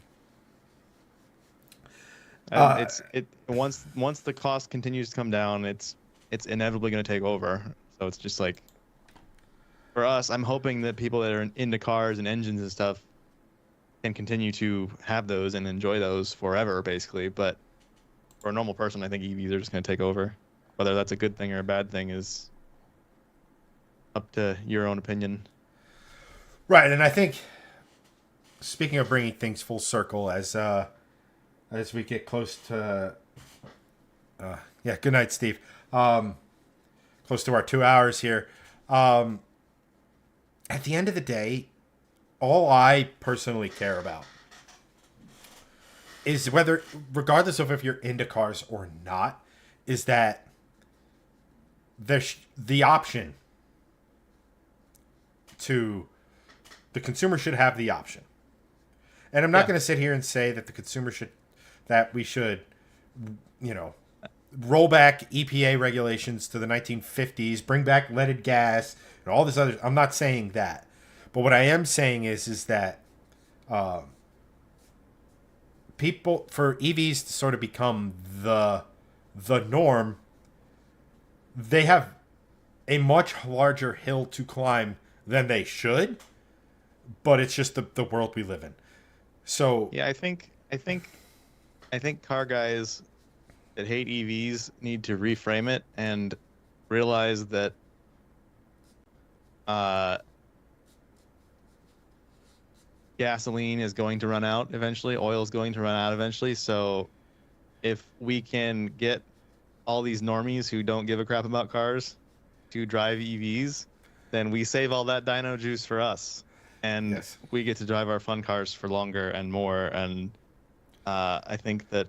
Once the cost continues to come down, it's inevitably going to take over. So it's just like, for us, I'm hoping that people that are into cars and engines and stuff can continue to have those and enjoy those forever, basically. But for a normal person, I think EVs are just going to take over. Whether that's a good thing or a bad thing is up to your own opinion. Right, and I think, speaking of bringing things full circle, as we get close to, good night, Steve. Close to our 2 hours here. At the end of the day, all I personally care about is whether, regardless of if you're into cars or not, is that there's the option to, the consumer should have the option And I'm not Yeah. going to sit here and say that we should, you know, roll back EPA regulations to the 1950s, bring back leaded gas, and all this other. I'm not saying that, but what I am saying is that people, for EVs to sort of become the norm, they have a much larger hill to climb than they should. But it's just the world we live in. So Yeah, I think car guys that hate EVs need to reframe it and realize that uh, gasoline is going to run out eventually, oil is going to run out eventually. So if we can get all these normies who don't give a crap about cars to drive EVs, then we save all that dyno juice for us, and yes, we get to drive our fun cars for longer and more. And I think that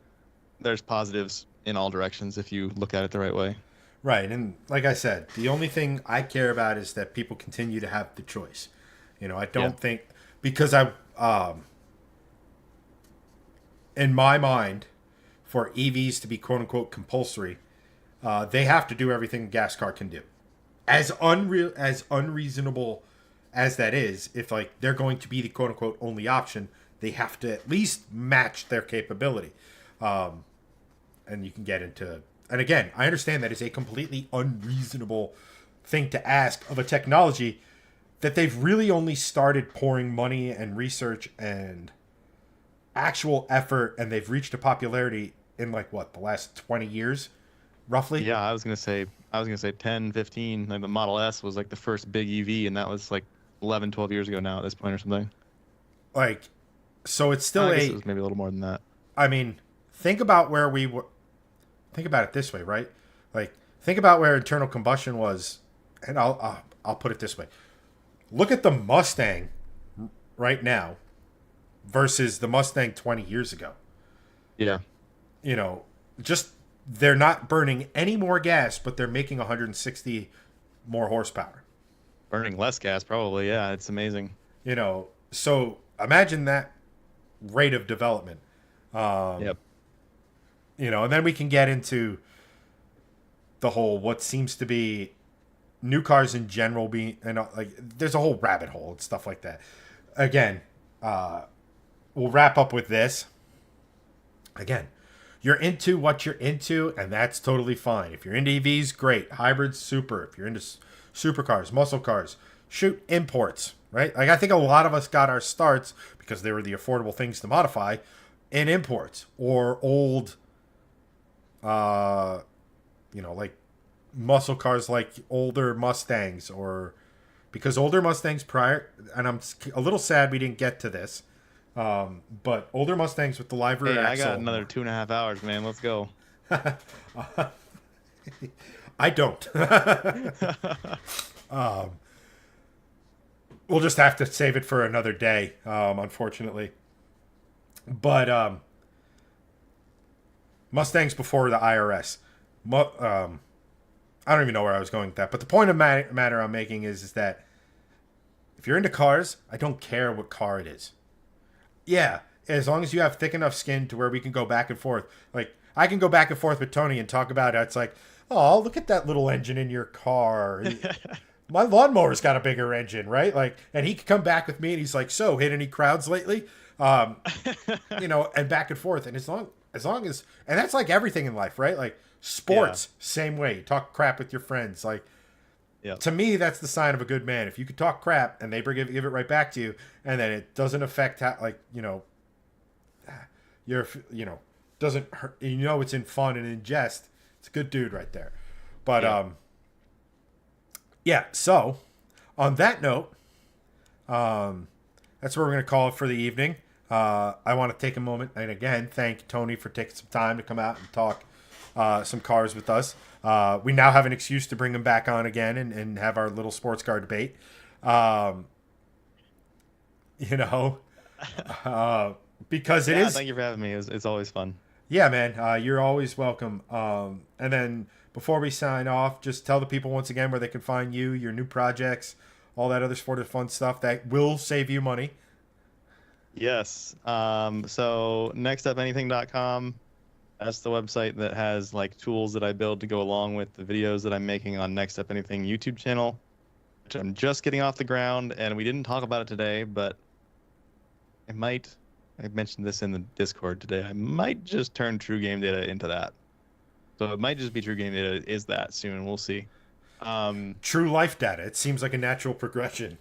there's positives in all directions if you look at it the right way. right. And like I said, the only thing I care about is that people continue to have the choice. I Yeah. don't think because in my mind, for EVs to be quote unquote compulsory, they have to do everything a gas car can do. As unreasonable as that is, if like they're going to be the quote unquote only option, they have to at least match their capability. And you can get into, and again, I understand that is a completely unreasonable thing to ask of a technology that they've really only started pouring money and research and actual effort, and they've reached a popularity in like what, the last 20 years roughly. Yeah, I was gonna say 10, 15. Like the Model S was like the first big EV, and that was like 11, 12 years ago now at this point or something. Like, so it's still I guess it was maybe a little more than that. I mean, think about where we were. Think about it this way, right? Like, think about where internal combustion was, and I'll put it this way: look at the Mustang right now versus the Mustang 20 years ago. Yeah. You know, just they're not burning any more gas, but they're making 160 more horsepower. Burning less gas, probably. Yeah, it's amazing. So imagine that rate of development. Yep. And then we can get into the whole what seems to be new cars in general being, and like there's a whole rabbit hole and stuff like that. Again, we'll wrap up with this. Again, you're into what you're into, and that's totally fine. If you're into EVs, great. Hybrids, super. If you're into supercars, muscle cars, shoot, imports, right? Like I think a lot of us got our starts because they were the affordable things to modify in imports or old, like muscle cars, like older Mustangs, or because older Mustangs prior, and I'm a little sad we didn't get to this, but older Mustangs with the live rear Hey, I axle. got another 2.5 hours, man. Let's go. I don't. We'll just have to save it for another day, unfortunately. But Mustangs before the IRS. I don't even know where I was going with that. But the point of matter I'm making is that if you're into cars, I don't care what car it is. Yeah, as long as you have thick enough skin to where we can go back and forth. Like, I can go back and forth with Tony and talk about it. It's like, oh, look at that little engine in your car. My lawnmower's got a bigger engine, right? Like, and he could come back with me and he's like, so, hit any crowds lately? And back and forth. And as long as, and that's like everything in life, right? Like, sports, same way. Talk crap with your friends. Like, Yep. to me, that's the sign of a good man. If you could talk crap and they give it right back to you, and then it doesn't affect how, like, doesn't hurt, it's in fun and in jest. It's a good dude right there. But so on that note, that's where we're gonna call it for the evening. I want to take a moment and again thank Tony for taking some time to come out and talk some cars with us. We now have an excuse to bring him back on again and have our little sports car debate. Because it is. Thank you for having me. It's always fun. Yeah, man. You're always welcome. And then before we sign off, just tell the people once again where they can find you, your new projects, all that other sort of fun stuff that will save you money. Yes. So nextupanything.com, that's the website that has like tools that I build to go along with the videos that I'm making on Next Up Anything YouTube channel, which I'm just getting off the ground. And we didn't talk about it today, but I might, I mentioned this in the Discord today. I might just turn True Game Data into that. So it might just be True Game Data is that soon. We'll see. Um, True life data. It seems like a natural progression.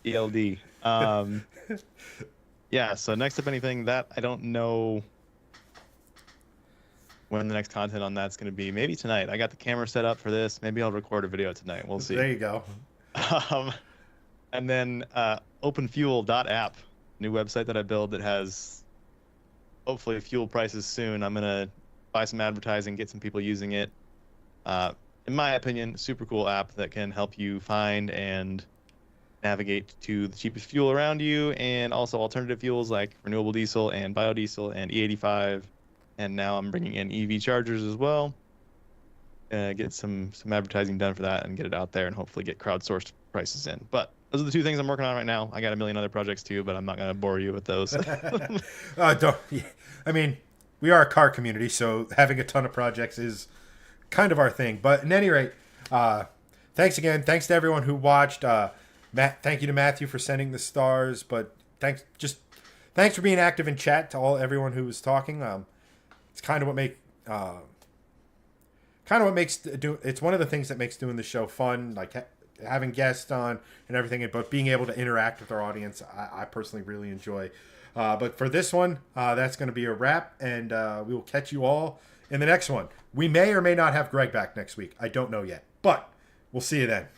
ELD. Yeah, so next up anything that I don't know when the next content on that's going to be. Maybe tonight. I got the camera set up for this. Maybe I'll record a video tonight. We'll see. There you go. Um, and then openfuel.app, new website that I build that has hopefully fuel prices soon. I'm going to buy some advertising, get some people using it. In my opinion, super cool app that can help you find and navigate to the cheapest fuel around you, and also alternative fuels like renewable diesel and biodiesel and E85. And now I'm bringing in EV chargers as well. Get some advertising done for that and get it out there and hopefully get crowdsourced prices in. But those are the two things I'm working on right now. I got a million other projects too, but I'm not going to bore you with those. Don't. I mean, we are a car community, so having a ton of projects is kind of our thing. But at any rate, thanks again. Thanks to everyone who watched. Matt, thank you to Matthew for sending the stars. But thanks for being active in chat to everyone who was talking. It's kind of what makes it's one of the things that makes doing the show fun, like having guests on and everything, but being able to interact with our audience, I personally really enjoy. But for this one, that's going to be a wrap, and we will catch you all in the next one. We may or may not have Greg back next week. I don't know yet, but we'll see you then.